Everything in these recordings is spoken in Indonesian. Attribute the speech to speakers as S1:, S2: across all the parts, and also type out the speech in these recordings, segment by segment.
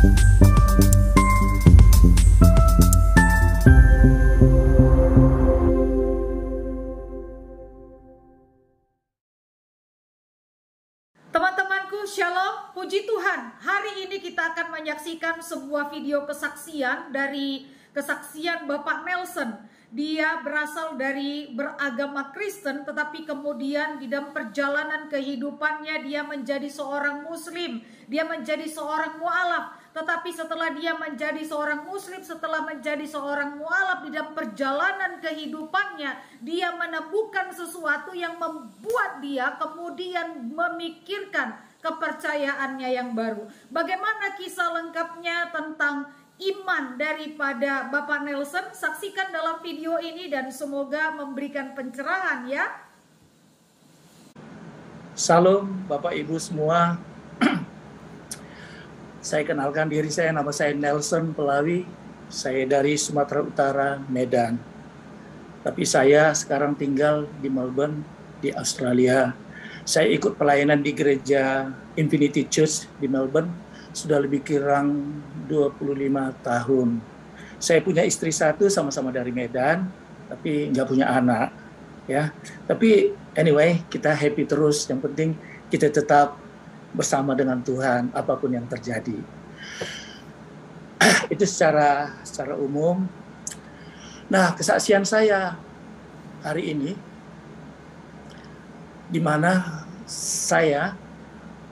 S1: Teman-temanku, Shalom, puji Tuhan. Hari ini kita akan menyaksikan sebuah video kesaksian dari kesaksian Bapak Nelson. Dia berasal dari beragama Kristen, tetapi kemudian di dalam perjalanan kehidupannya dia menjadi seorang Muslim. Dia menjadi seorang mu'alaf. Tetapi setelah dia menjadi seorang Muslim, setelah menjadi seorang mu'alaf, di dalam perjalanan kehidupannya, dia menemukan sesuatu yang membuat dia kemudian memikirkan kepercayaannya yang baru. Bagaimana kisah lengkapnya tentang iman daripada Bapak Nelson? Saksikan dalam video ini dan semoga memberikan pencerahan ya.
S2: Salam Bapak Ibu semua. Saya kenalkan diri saya, nama saya Nelson Pelawi. Saya dari Sumatera Utara, Medan. Tapi saya sekarang tinggal di Melbourne, di Australia. Saya ikut pelayanan di gereja Infinity Church di Melbourne sudah lebih kurang 25 tahun. Saya punya istri satu, sama-sama dari Medan, tapi nggak punya anak. Ya, tapi anyway, kita happy terus. Yang penting kita tetap bersama dengan Tuhan apapun yang terjadi. Itu secara umum. Nah, kesaksian saya hari ini di mana saya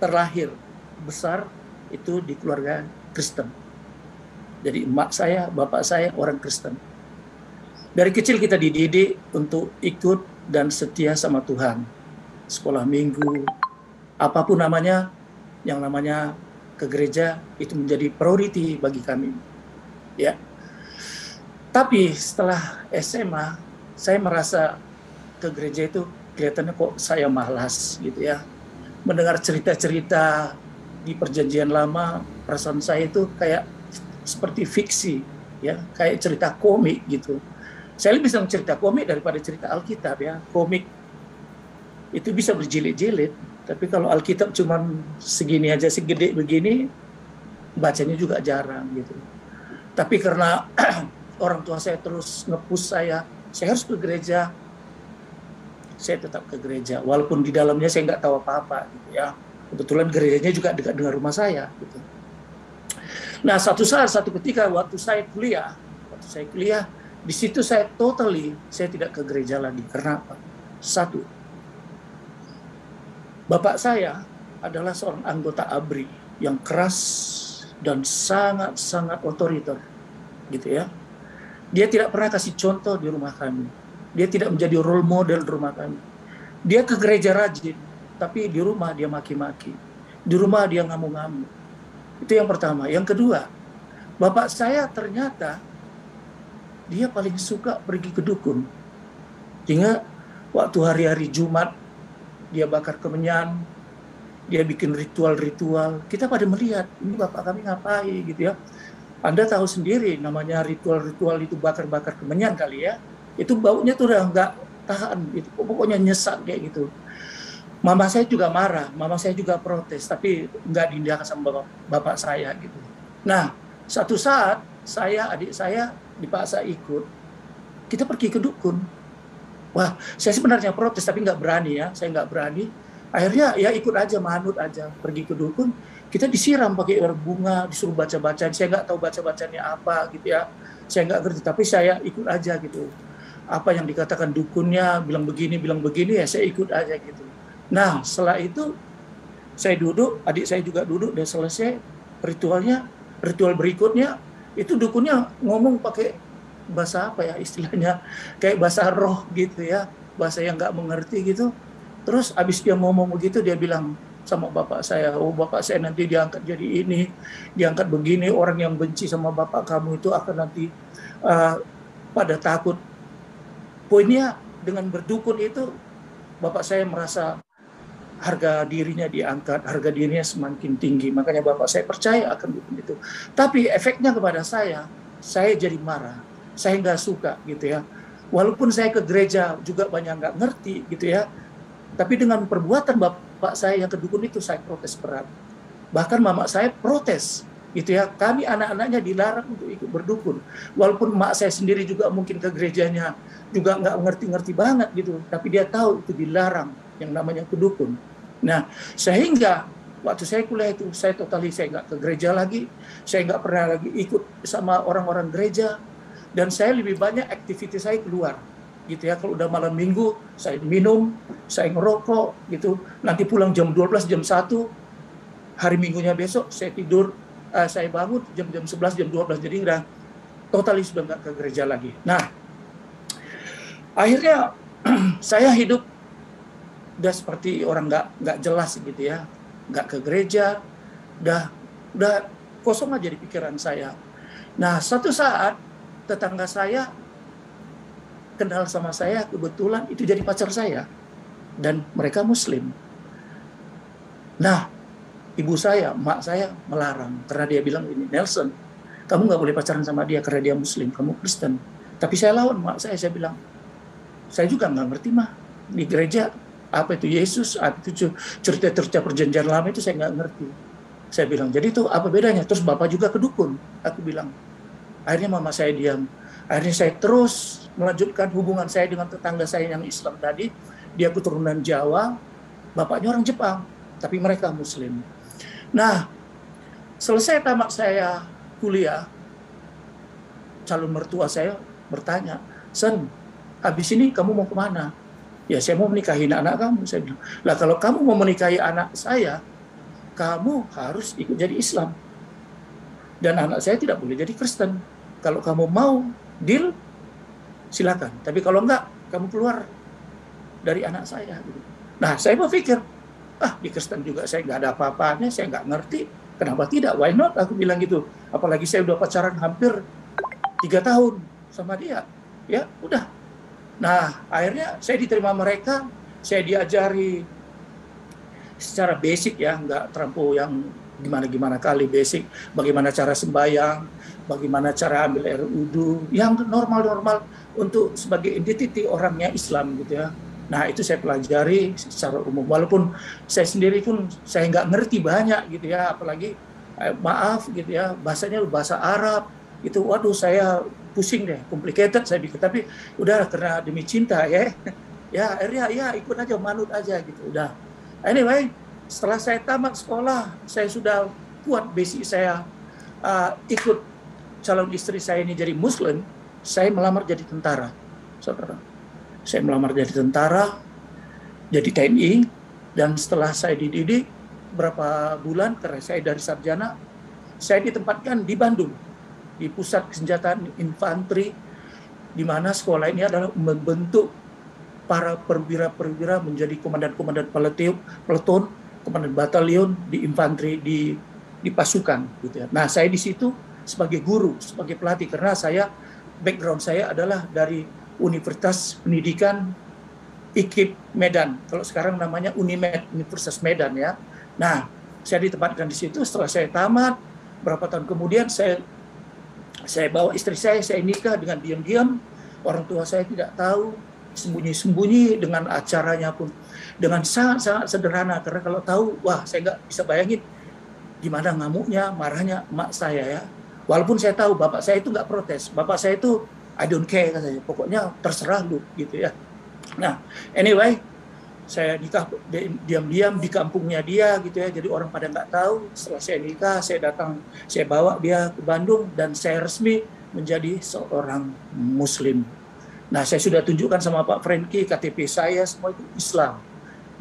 S2: terlahir besar itu di keluarga Kristen. Jadi emak saya, bapak saya orang Kristen. Dari kecil kita dididik untuk ikut dan setia sama Tuhan. Sekolah minggu, apapun namanya, yang namanya ke gereja itu menjadi priority bagi kami. Ya. Tapi setelah SMA, saya merasa ke gereja itu kelihatannya kok saya malas gitu ya. Mendengar cerita-cerita di perjanjian lama, perasaan saya itu kayak seperti fiksi, ya, kayak cerita komik gitu. Saya lebih senang cerita komik daripada cerita Alkitab ya. Komik itu bisa berjilid-jilid, tapi kalau Alkitab cuman segini aja, segede begini, bacanya juga jarang gitu. Tapi karena orang tua saya terus nge-push saya harus ke gereja, saya tetap ke gereja. Walaupun di dalamnya saya nggak tahu apa-apa gitu ya. Kebetulan gerejanya juga dekat dengan rumah saya gitu. Nah, satu ketika waktu saya kuliah, di situ saya tidak ke gereja lagi. Karena apa? Satu, bapak saya adalah seorang anggota ABRI yang keras dan sangat otoriter, gitu ya. Dia tidak pernah kasih contoh di rumah kami. Dia tidak menjadi role model di rumah kami. Dia ke gereja rajin, tapi di rumah dia maki-maki. Di rumah dia ngamuk-ngamuk. Itu yang pertama. Yang kedua, bapak saya ternyata dia paling suka pergi ke dukun. Hingga waktu hari-hari Jumat, dia bakar kemenyan, dia bikin ritual-ritual. Kita pada melihat, ini bapak kami ngapain gitu ya. Anda tahu sendiri namanya ritual-ritual itu bakar-bakar kemenyan kali ya. Itu baunya tuh udah nggak tahan, gitu. Pokoknya nyesat kayak gitu. Mama saya juga marah, mama saya juga protes, tapi nggak diindahkan sama bapak saya gitu. Nah, satu saat adik saya dipaksa ikut, kita pergi ke dukun. Wah, saya sebenarnya protes tapi nggak berani ya, saya nggak berani. Akhirnya ya ikut aja, manut aja, pergi ke dukun. Kita disiram pakai air bunga, disuruh baca-bacaan. Saya nggak tahu baca-bacanya apa gitu ya. Saya nggak ngerti, tapi saya ikut aja gitu. Apa yang dikatakan dukunnya, bilang begini ya saya ikut aja gitu. Nah, setelah itu saya duduk, adik saya juga duduk, dan selesai ritual berikutnya, itu dukunnya ngomong pakai bahasa apa ya istilahnya, kayak bahasa roh gitu ya, bahasa yang nggak mengerti gitu. Terus abis dia ngomong begitu, dia bilang sama bapak saya, oh bapak saya nanti diangkat jadi ini, diangkat begini, orang yang benci sama bapak kamu itu akan nanti pada takut. Poinnya dengan berdukun itu, bapak saya merasa harga dirinya diangkat, harga dirinya semakin tinggi. Makanya bapak saya percaya akan dukun itu. Tapi efeknya kepada saya jadi marah. Saya nggak suka gitu ya. Walaupun saya ke gereja juga banyak nggak ngerti gitu ya. Tapi dengan perbuatan bapak saya yang ke dukun itu saya protes berat. Bahkan mama saya protes. gitu ya. Kami anak-anaknya dilarang untuk ikut berdukun. Walaupun mak saya sendiri juga mungkin ke gerejanya juga nggak ngerti-ngerti banget gitu, tapi dia tahu itu dilarang yang namanya kedukun. Nah, sehingga waktu saya kuliah itu saya nggak ke gereja lagi, saya nggak pernah lagi ikut sama orang-orang gereja, dan saya lebih banyak aktivitas saya keluar gitu ya. Kalau udah malam minggu saya minum, saya ngerokok gitu, nanti pulang jam 12, jam 1, hari minggunya besok saya tidur, saya bangun jam 11, jam 12, jadi udah totalis sudah nggak ke gereja lagi. Nah, akhirnya saya hidup udah seperti orang nggak jelas gitu ya, nggak ke gereja, udah kosong aja di pikiran saya. Nah, suatu saat tetangga saya kenal sama saya, kebetulan itu jadi pacar saya, dan mereka Muslim. Nah, ibu saya, mak saya melarang karena dia bilang ini, Nelson, kamu nggak boleh pacaran sama dia karena dia Muslim, kamu Kristen. Tapi saya lawan mak saya bilang, saya juga nggak ngerti mah di gereja apa itu Yesus, apa itu cerita-cerita perjanjian lama itu saya nggak ngerti. Saya bilang, jadi itu apa bedanya? Terus bapak juga kedukun, aku bilang. Akhirnya mama saya diam. Akhirnya saya terus melanjutkan hubungan saya dengan tetangga saya yang Islam tadi. Dia keturunan Jawa, bapaknya orang Jepang, tapi mereka Muslim. Nah, selesai tamat saya kuliah, calon mertua saya bertanya, Sen, habis ini kamu mau kemana? Ya, saya mau menikahi anak kamu. Saya bilang, lah kalau kamu mau menikahi anak saya, kamu harus ikut jadi Islam. Dan anak saya tidak boleh jadi Kristen. Kalau kamu mau deal, silakan. Tapi kalau enggak, kamu keluar dari anak saya. Nah, saya berpikir, di Kristen juga saya nggak ada apa-apanya, saya nggak ngerti, kenapa tidak, why not, aku bilang gitu. Apalagi saya udah pacaran hampir 3 tahun sama dia, ya udah. Nah, akhirnya saya diterima mereka, saya diajari secara basic ya, nggak terlampau yang gimana-gimana kali, basic, bagaimana cara sembahyang, bagaimana cara ambil air wudu, yang normal-normal untuk sebagai identity orangnya Islam gitu ya. Nah, itu saya pelajari secara umum. Walaupun saya sendiri pun saya nggak ngerti banyak gitu ya, apalagi maaf gitu ya, bahasanya bahasa Arab itu, waduh saya pusing deh, complicated saya pikir. Tapi udah karena demi cinta ya, ya akhirnya ya ikut aja, manut aja gitu udah. Anyway, setelah saya tamat sekolah, saya sudah kuat basic saya, ikut calon istri saya ini jadi Muslim, saya melamar jadi tentara, saudara. Saya melamar jadi tentara, jadi TNI, dan setelah saya dididik berapa bulan, karena saya dari sarjana, saya ditempatkan di Bandung, di Pusat Kesenjataan Infanteri, di mana sekolah ini adalah membentuk para perwira-perwira menjadi komandan-komandan peleton, komandan batalion di infanteri, di pasukan gitu ya. Nah, saya di situ sebagai guru, sebagai pelatih, karena background saya adalah dari Universitas Pendidikan IKIP Medan. Kalau sekarang namanya Unimed, Universitas Medan ya. Nah, saya ditempatkan di situ. Setelah saya tamat, berapa tahun kemudian saya bawa istri saya nikah dengan diam-diam. Orang tua saya tidak tahu, sembunyi-sembunyi, dengan acaranya pun dengan sangat-sangat sederhana. Karena kalau tahu, wah saya nggak bisa bayangin gimana ngamuknya, marahnya emak saya ya. Walaupun saya tahu bapak saya itu nggak protes. Bapak saya itu I don't care katanya, pokoknya terserah lu gitu ya. Nah, anyway, saya nikah diam-diam di kampungnya dia gitu ya, jadi orang pada nggak tahu. Setelah saya nikah, saya bawa dia ke Bandung, dan saya resmi menjadi seorang Muslim. Nah, saya sudah tunjukkan sama Pak Franky, KTP saya semua itu Islam.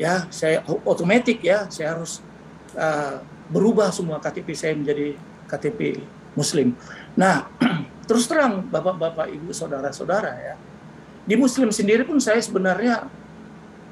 S2: Ya, saya otomatis ya, saya harus berubah semua KTP saya menjadi KTP Muslim. Nah, terus terang bapak-bapak, ibu, saudara-saudara ya, di Muslim sendiri pun saya sebenarnya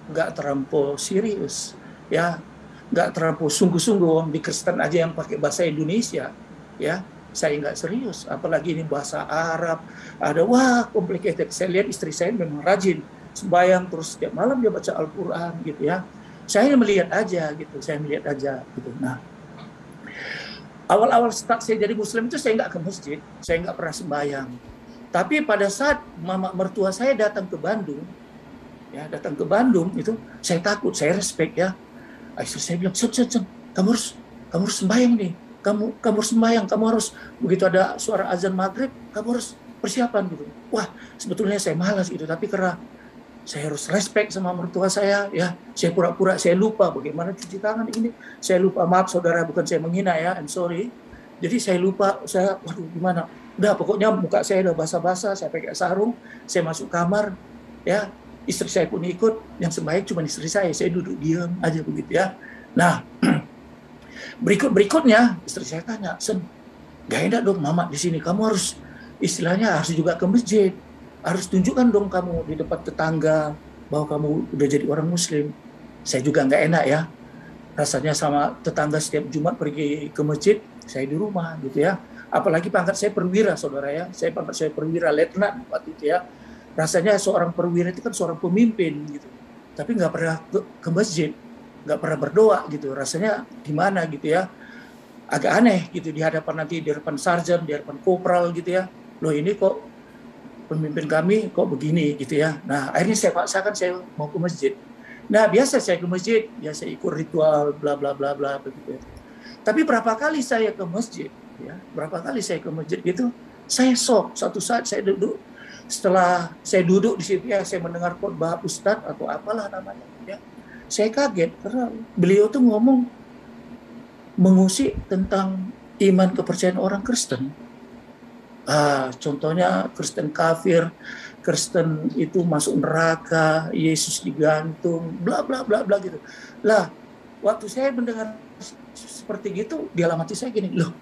S2: nggak terlampau serius ya, nggak terlampau sungguh-sungguh. Di Kristen aja yang pakai bahasa Indonesia ya, saya nggak serius, apalagi ini bahasa Arab, ada wah complicated. Saya lihat istri saya memang rajin sembahyang, terus setiap malam dia baca Al-Quran gitu ya. Saya melihat aja gitu. Nah, awal-awal start saya jadi Muslim itu saya nggak ke masjid, saya nggak pernah sembahyang. Tapi pada saat mama mertua saya datang ke Bandung itu, saya takut, saya respect ya. Istri saya bilang, kamu harus sembahyang nih. kamu harus sembahyang, kamu harus begitu ada suara azan maghrib, kamu harus persiapan gitu. Wah, sebetulnya saya malas gitu, tapi karena saya harus respect sama mertua saya, ya, saya pura-pura saya lupa bagaimana cuci tangan ini. Saya lupa, maaf saudara, bukan saya menghina ya, I'm sorry. Jadi saya lupa, waduh gimana. Udah pokoknya muka saya udah basah-basah, saya pakai sarung, saya masuk kamar, ya, istri saya pun ikut, yang sebaik cuma istri saya duduk diam aja begitu ya. Nah, berikutnya istri saya tanya, Sen, gak enak dong mama di sini, kamu harus istilahnya harus juga ke masjid, harus tunjukkan dong kamu di depan tetangga bahwa kamu udah jadi orang muslim. Saya juga nggak enak ya, rasanya sama tetangga setiap Jumat pergi ke masjid, saya di rumah gitu ya. Apalagi pangkat saya perwira saudara ya, pangkat saya perwira letnan waktu itu ya. Rasanya seorang perwira itu kan seorang pemimpin gitu, tapi nggak pernah ke masjid, nggak pernah berdoa gitu, rasanya gimana gitu ya, agak aneh gitu di hadapan nanti, di hadapan sarjan, di hadapan kopral gitu ya. Loh ini kok pemimpin kami kok begini gitu ya. Nah akhirnya saya paksakan saya mau ke masjid. Nah biasa saya ke masjid, ya saya ikut ritual bla bla bla bla begitu ya. Tapi berapa kali saya ke masjid ya, berapa kali saya ke masjid gitu, saya shock. Satu saat saya duduk, setelah saya duduk di situ ya, saya mendengar khotbah ustadz atau apalah namanya ya. Saya kaget karena beliau tuh ngomong mengusik tentang iman kepercayaan orang Kristen. Contohnya Kristen kafir, Kristen itu masuk neraka, Yesus digantung, bla bla bla bla gitu. Lah, waktu saya mendengar seperti gitu, di dalam hati saya gini, loh,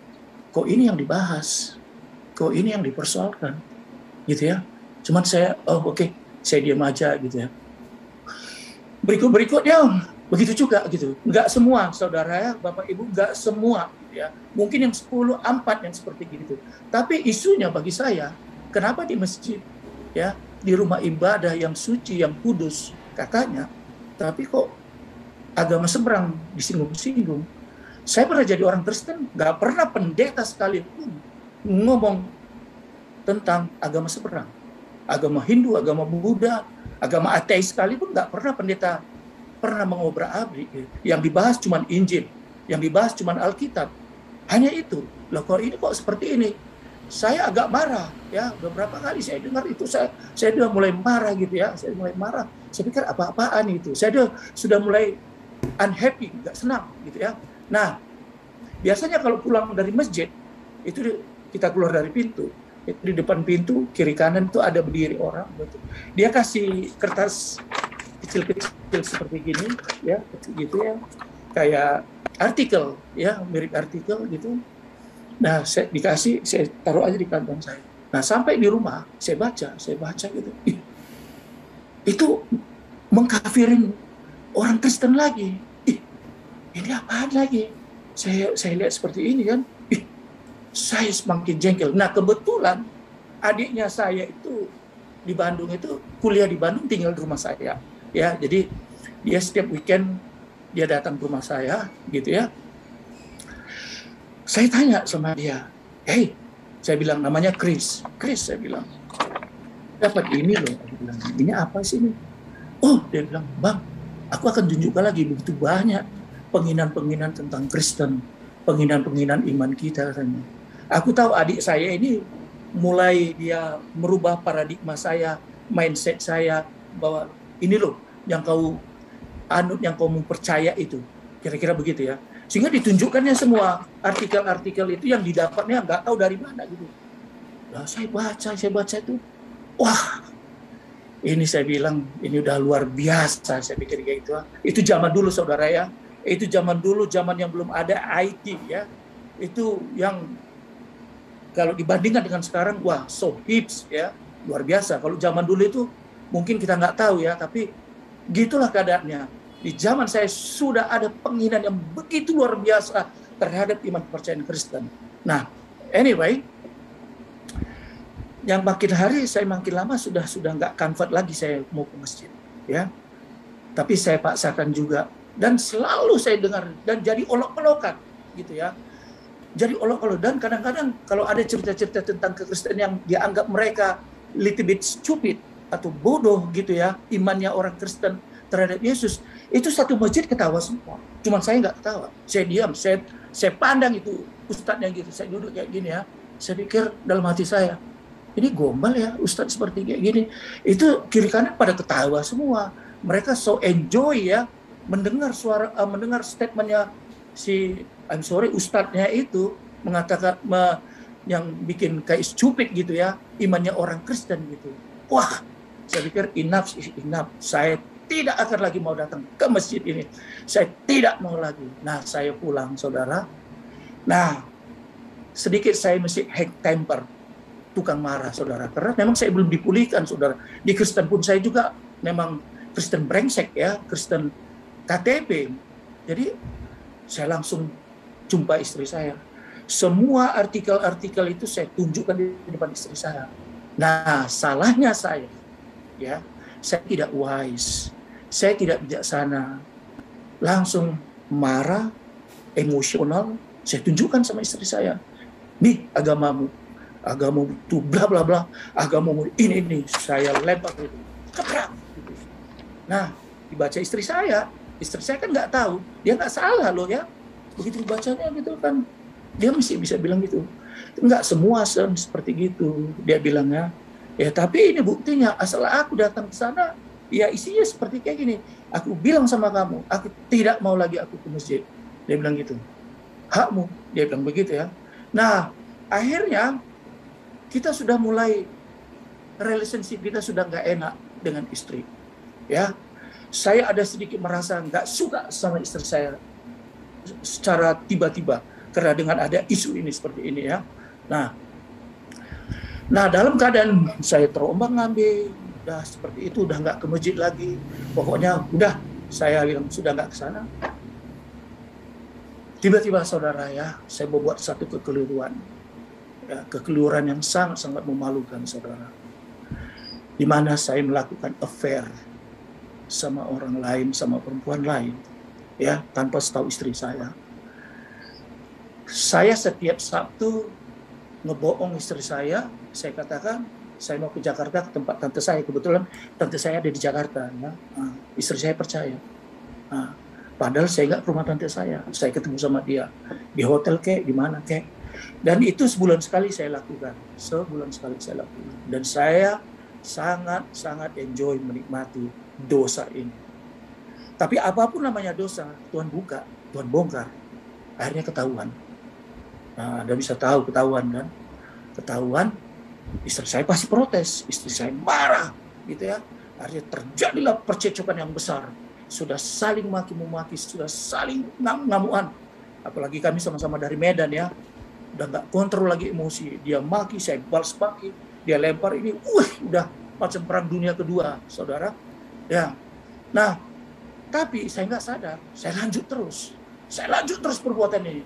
S2: kok ini yang dibahas, kok ini yang dipersoalkan, gitu ya. Cuman saya, oke, saya diam aja gitu ya. Berikutnya begitu juga gitu. Enggak semua saudara ya, Bapak Ibu, enggak semua ya. Mungkin yang 10, 4 yang seperti gitu. Tapi isunya bagi saya, kenapa di masjid ya, di rumah ibadah yang suci, yang kudus katanya, tapi kok agama seberang disinggung-singgung. Saya pernah jadi orang Kristen, enggak pernah pendeta sekalipun ngomong tentang agama seberang. Agama Hindu, agama Buddha, agama ateis sekalipun nggak pernah pendeta pernah mengobrak-abrik. Yang dibahas cuma Injil, yang dibahas cuma Alkitab. Hanya itu. Loh kok ini kok seperti ini? Saya agak marah ya. Beberapa kali saya dengar itu, saya sudah mulai marah gitu ya. Saya mulai marah. Saya pikir apa-apaan itu. Saya sudah mulai unhappy, nggak senang gitu ya. Nah, biasanya kalau pulang dari masjid itu kita keluar dari pintu. Di depan pintu kiri kanan itu ada berdiri orang, betul. Dia kasih kertas kecil-kecil seperti gini, ya, gitu ya, kayak artikel, ya, mirip artikel gitu. Nah, saya taruh aja di kantong saya. Nah, sampai di rumah saya baca gitu. Itu mengkafirin orang Kristen lagi. Ini apaan lagi? Saya lihat seperti ini kan. Saya semakin jengkel. Nah kebetulan adiknya saya itu di Bandung itu kuliah di Bandung, tinggal di rumah saya. Ya, jadi dia setiap weekend dia datang ke rumah saya, gitu ya. Saya tanya sama dia, hey, saya bilang namanya Chris, saya bilang dapat ini loh. Dia bilang, ini apa sih ini? Oh, dia bilang, Bang, aku akan tunjukkan lagi begitu banyak penghinaan-penghinaan tentang Kristen, penghinaan-penghinaan iman kita katanya. Aku tahu adik saya ini mulai dia merubah paradigma saya, mindset saya, bahwa ini loh yang kau anut, yang kau percaya itu. Kira-kira begitu ya. Sehingga ditunjukkannya semua artikel-artikel itu yang didapatnya nggak tahu dari mana gitu. Nah, saya baca itu. Wah, ini saya bilang, ini udah luar biasa, saya pikir kayak gitu. Itu zaman dulu saudara ya. Itu zaman dulu, zaman yang belum ada IT ya. Itu yang kalau dibandingkan dengan sekarang, wah, so hips ya, luar biasa. Kalau zaman dulu itu mungkin kita nggak tahu ya, tapi gitulah keadaannya. Di zaman saya sudah ada penghinaan yang begitu luar biasa terhadap iman kepercayaan Kristen. Nah, anyway, yang makin hari saya makin lama sudah nggak comfort lagi saya mau ke masjid, ya. Tapi saya paksakan juga, dan selalu saya dengar dan jadi olok-olokan, gitu ya. Jadi olok-olok, dan kadang-kadang kalau ada cerita-cerita tentang kekristenan yang dianggap mereka little bit stupid atau bodoh gitu ya, imannya orang Kristen terhadap Yesus, itu satu masjid ketawa semua. Cuman saya nggak ketawa, saya diam, saya pandang itu ustadznya gitu. Saya duduk kayak gini ya. Saya pikir dalam hati saya, ini gombal ya ustadz seperti kayak gini. Itu kiri kanan pada ketawa semua. Mereka so enjoy ya mendengar mendengar statementnya si ustadznya itu mengatakan yang bikin kayak stupid gitu ya, imannya orang Kristen gitu. Wah, saya pikir enough is enough. Saya tidak akan lagi mau datang ke masjid ini. Saya tidak mau lagi. Nah, saya pulang, saudara. Nah, sedikit saya mesti high temper, tukang marah, saudara. Karena memang saya belum dipulihkan, saudara. Di Kristen pun saya juga memang Kristen brengsek ya, Kristen KTP. Jadi, saya langsung jumpa istri saya. Semua artikel-artikel itu saya tunjukkan di depan istri saya. Nah, salahnya saya, ya, saya tidak wise, saya tidak bijaksana, langsung marah, emosional, saya tunjukkan sama istri saya, nih agamamu itu bla bla bla, agamamu ini, saya lempar itu, keprak. Gitu. Nah, dibaca istri saya kan nggak tahu, dia nggak salah loh ya, begitu dibacanya gitu kan. Dia mesti bisa bilang gitu. Enggak semua seperti gitu. Dia bilangnya, ya tapi ini buktinya. Asal aku datang ke sana, ya isinya seperti kayak gini. Aku bilang sama kamu, aku tidak mau lagi aku ke masjid. Dia bilang gitu. Hakmu. Dia bilang begitu ya. Nah, akhirnya kita sudah mulai relationship kita sudah nggak enak dengan istri. Ya, saya ada sedikit merasa nggak suka sama istri saya secara tiba-tiba. Karena dengan ada isu ini seperti ini ya. Nah dalam keadaan saya terombang-ambing, udah seperti itu, udah nggak ke masjid lagi. Pokoknya udah, saya bilang sudah nggak ke sana. Tiba-tiba saudara ya, saya membuat satu kekeliruan. Ya, kekeliruan yang sangat-sangat memalukan saudara. Di mana saya melakukan affair sama orang lain, sama perempuan lain. Ya, tanpa setahu istri saya. Saya setiap Sabtu ngebohong istri saya katakan saya mau ke Jakarta ke tempat tante saya, kebetulan tante saya ada di Jakarta ya. Istri saya percaya. Padahal saya nggak ke rumah tante saya ketemu sama dia di hotel kek, di mana kek. Dan itu sebulan sekali saya lakukan, dan saya sangat enjoy menikmati dosa ini. Tapi apapun namanya dosa, Tuhan buka, Tuhan bongkar, akhirnya ketahuan. Nah, Anda bisa tahu ketahuan kan? Ketahuan, istri saya pasti protes, istri saya marah, gitu ya. Akhirnya terjadilah percecokan yang besar. Sudah saling maki-maki, sudah saling ngamuan. Apalagi kami sama-sama dari Medan ya. Udah nggak kontrol lagi emosi. Dia maki, saya balas maki. Dia lempar ini, udah macam perang dunia kedua, saudara. Ya. Nah, tapi saya nggak sadar, saya lanjut terus perbuatan ini.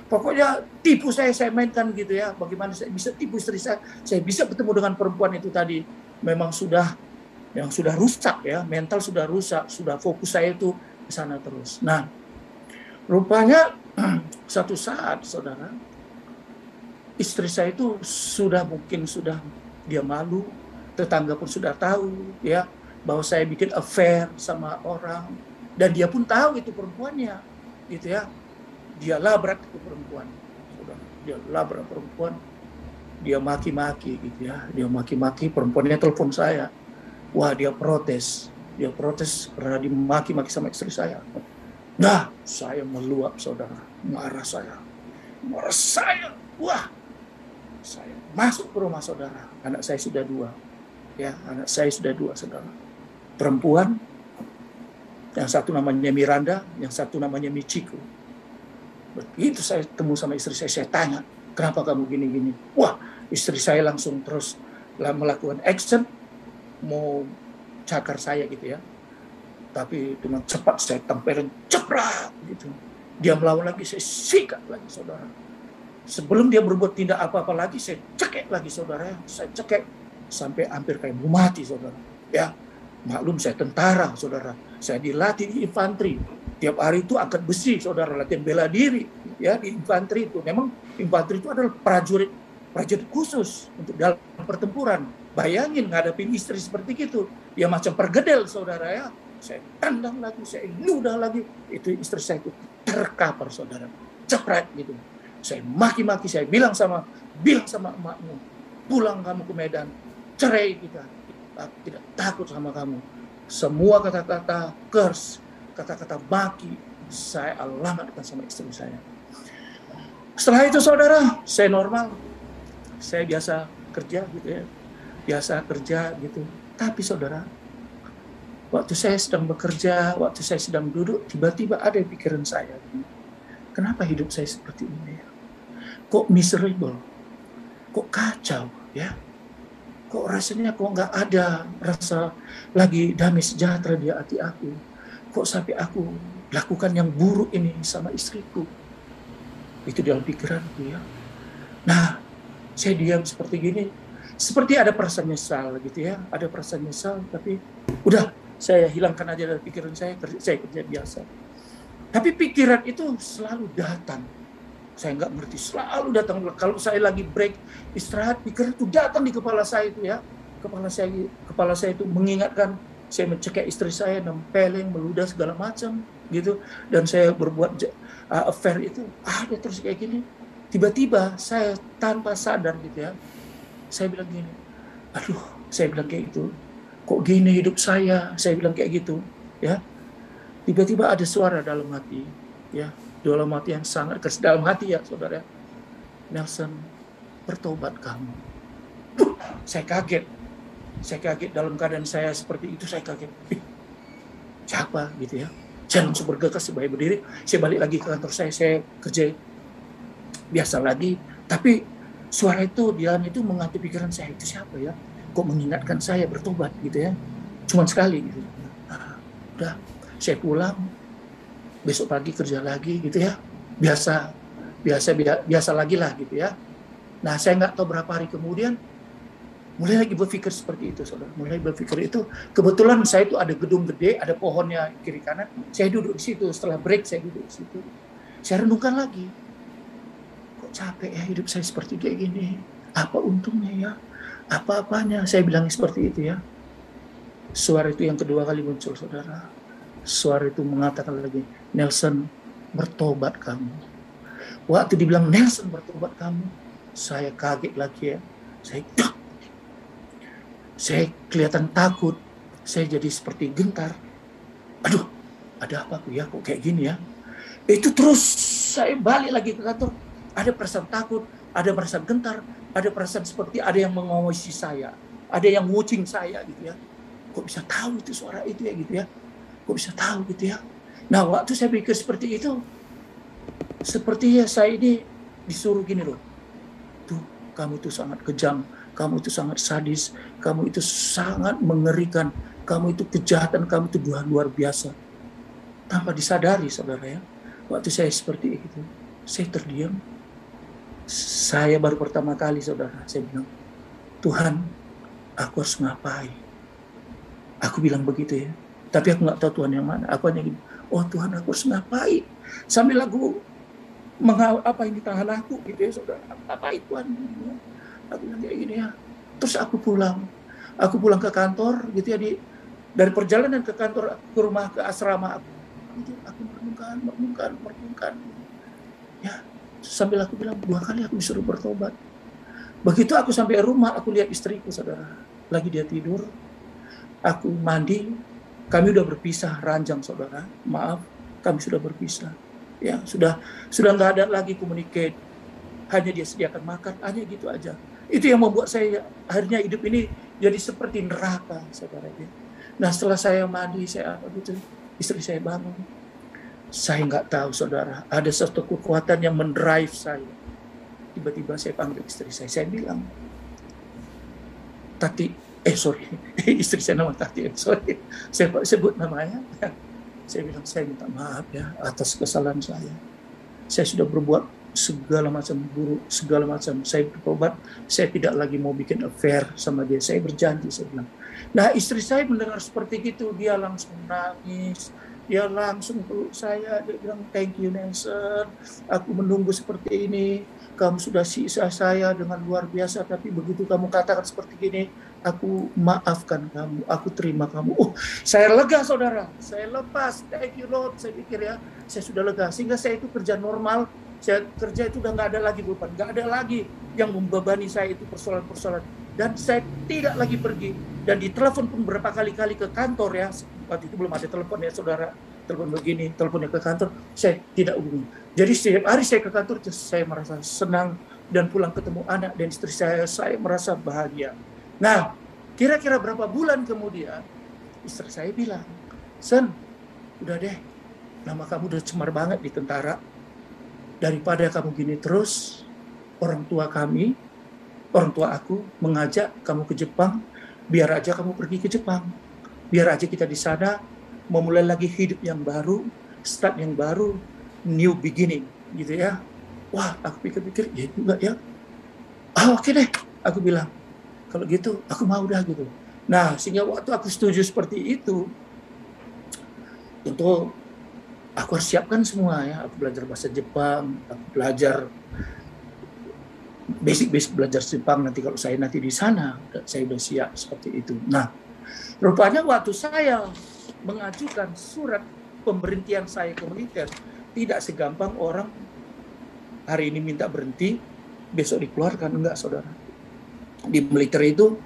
S2: Pokoknya tipu saya mainkan gitu ya. Bagaimana saya bisa tipu istri saya bisa bertemu dengan perempuan itu tadi. Memang sudah rusak ya, mental sudah rusak, sudah fokus saya itu ke sana terus. Nah, rupanya satu saat saudara, istri saya itu mungkin sudah dia malu, tetangga pun sudah tahu ya bahwa saya bikin affair sama orang, dan dia pun tahu itu perempuannya. Gitu ya, dia labrak itu perempuan, dia maki-maki gitu ya, perempuannya telepon saya, wah dia protes karena dimaki-maki sama istri saya. Nah, saya meluap saudara, marah saya, wah, saya masuk ke rumah saudara, anak saya sudah dua saudara, perempuan. Yang satu namanya Miranda, yang satu namanya Michiko. Begitu saya temu sama istri saya tanya, kenapa kamu gini-gini? Wah, istri saya langsung terus melakukan action, mau cakar saya gitu ya. Tapi dengan cepat saya tempelin, ceprak gitu. Dia melawan lagi, saya sikat lagi saudara. Sebelum dia berbuat tindak apa-apa lagi, saya cekek lagi saudara. Saya cekek sampai hampir kayak mau mati saudara. Ya, maklum saya tentara saudara. Saya dilatih di infanteri. Tiap hari itu angkat besi, saudara, latihan bela diri. Ya, di infanteri itu. Memang infanteri itu adalah prajurit khusus untuk dalam pertempuran. Bayangin ngadepin istri seperti itu. Dia macam pergedel, saudara ya. Saya tendang lagi, saya ludah lagi. Itu istri saya itu terkapar, saudara. Cepret gitu. Saya maki-maki, saya bilang sama emakmu, pulang kamu ke Medan, cerai kita. Aku tidak takut sama kamu. Semua kata-kata curse, kata-kata maki, saya alamatkan sama istri saya. Setelah itu saudara, saya normal. Saya biasa kerja gitu ya. Biasa kerja gitu. Tapi saudara, waktu saya sedang bekerja, waktu saya sedang duduk, tiba-tiba ada di pikiran saya. Kenapa hidup saya seperti ini ya? Kok miserable? Kok kacau ya? Kok rasanya kok nggak ada rasa lagi damai sejahtera di hati aku? Kok sampai aku lakukan yang buruk ini sama istriku? Itu dalam pikiranku ya. Nah, saya diam seperti gini. Seperti ada perasaan nyesal gitu ya. Ada perasaan nyesal, tapi udah saya hilangkan aja dari pikiran saya kerja biasa. Tapi pikiran itu selalu datang. Saya nggak ngerti, selalu datang. Kalau saya lagi break, istirahat, pikiran itu datang di kepala saya itu ya. Kepala saya itu mengingatkan, saya mencekik istri saya, nempeleng, meludah segala macam gitu. Dan saya berbuat affair itu, ada terus kayak gini. Tiba-tiba saya tanpa sadar gitu ya, saya bilang gini, aduh, saya bilang kayak gitu. Kok gini hidup saya bilang kayak gitu ya. Tiba-tiba ada suara dalam hati ya. Dalam hati yang sangat keras, dalam hati ya saudara. Nelson, bertobat kamu. Saya kaget dalam keadaan saya seperti itu, saya kaget. Siapa gitu ya. Saya langsung bergegas, saya berdiri, saya balik lagi ke kantor saya kerja biasa lagi. Tapi suara itu, dia itu menghantui pikiran saya, itu siapa ya? Kok mengingatkan saya bertobat gitu ya. Cuman sekali gitu. Nah, udah, saya pulang. Besok pagi kerja lagi gitu ya, biasa lagi lah gitu ya. Nah, saya nggak tahu berapa hari kemudian mulai lagi berpikir seperti itu saudara. Mulai berpikir itu, kebetulan saya itu ada gedung gede, ada pohonnya kiri kanan, saya duduk di situ. Setelah break saya duduk di situ, saya renungkan lagi, kok capek ya hidup saya seperti kayak gini, apa untungnya ya, apa-apanya, saya bilang seperti itu ya. Suara itu yang kedua kali muncul saudara. Suara itu mengatakan lagi, Nelson, bertobat kamu. Waktu dibilang Nelson bertobat kamu, saya kaget lagi ya. Saya kelihatan takut. Saya jadi seperti gentar. Aduh, ada apa ya kok kayak gini ya. Itu terus saya balik lagi ke kantor. Ada perasaan takut, ada perasaan gentar, ada perasaan seperti ada yang mengawasi saya. Ada yang watching saya gitu ya. Kok bisa tahu itu suara itu ya gitu ya. Kok bisa tahu gitu ya. Nah, waktu saya pikir seperti itu, sepertinya saya ini disuruh gini loh. Tuh, kamu itu sangat kejam, kamu itu sangat sadis, kamu itu sangat mengerikan, kamu itu kejahatan, kamu itu luar biasa. Tanpa disadari saudara ya. Waktu saya seperti itu, saya terdiam. Saya baru pertama kali saudara, saya bilang, Tuhan, aku harus ngapain? Aku bilang begitu ya. Tapi aku nggak tahu Tuhan yang mana. Aku hanya gini, oh Tuhan aku harus ngapain? Sambil aku apa yang di tangan aku gitu ya saudara. Ngapain Tuhan? Aku bilang kayak gini ya. Terus aku pulang ke kantor gitu ya, dari perjalanan ke kantor ke rumah ke asrama aku merenungkan. Ya, sambil aku bilang 2 kali aku disuruh bertobat. Begitu aku sampai rumah, aku lihat istriku saudara. Lagi dia tidur. Aku mandi. Kami sudah berpisah ranjang saudara, maaf, kami sudah berpisah. Ya, sudah nggak ada lagi communicate. Hanya dia sediakan makan, hanya gitu aja. Itu yang membuat saya akhirnya hidup ini jadi seperti neraka, saudara. Nah, setelah saya mandi, istri saya bangun. Saya nggak tahu saudara, ada satu kekuatan yang mendrive saya. Tiba-tiba saya panggil istri saya bilang, Tati, istri saya nama Tati, saya sebut namanya. Saya bilang, saya minta maaf ya atas kesalahan saya. Saya sudah berbuat segala macam buruk, segala macam. Saya bertobat, saya tidak lagi mau bikin affair sama dia. Saya berjanji, saya bilang. Nah, istri saya mendengar seperti itu, dia langsung nangis. Dia langsung peluk saya, dia bilang, thank you Nelson, aku menunggu seperti ini. Kamu sudah siksa saya dengan luar biasa, tapi begitu kamu katakan seperti gini, aku maafkan kamu, aku terima kamu. Saya lega saudara, saya lepas, thank you Lord, saya pikir ya, saya sudah lega. Sehingga saya itu kerja normal, Saya kerja itu udah nggak ada lagi beban, nggak ada lagi yang membebani saya itu persoalan-persoalan. Dan saya tidak lagi pergi. Dan ditelepon pun berapa kali-kali ke kantor ya. Waktu itu belum ada telepon ya saudara. Telepon begini, teleponnya ke kantor, saya tidak hubungi. Jadi setiap hari saya ke kantor, saya merasa senang. Dan pulang ketemu anak dan istri saya merasa bahagia. Nah, kira-kira berapa bulan kemudian, istri saya bilang, Sen, udah deh, nama kamu udah cemar banget di tentara. Daripada kamu gini terus, orang tua aku mengajak kamu ke Jepang, biar aja kamu pergi ke Jepang. Biar aja kita di sana memulai lagi hidup yang baru, start yang baru, new beginning, gitu ya. Wah, aku pikir-pikir, ya juga ya. Oke deh, aku bilang. Kalau gitu, aku mau dah gitu. Nah, sehingga waktu aku setuju seperti itu, tentu aku harus siapkan semua ya. Aku belajar bahasa Jepang, aku belajar basic belajar Jepang. Nanti kalau saya nanti di sana, saya udah siap seperti itu. Nah, rupanya waktu saya mengajukan surat pemberhentian saya ke militer, tidak segampang orang hari ini minta berhenti, besok dikeluarkan. Enggak, saudara. Di militer itu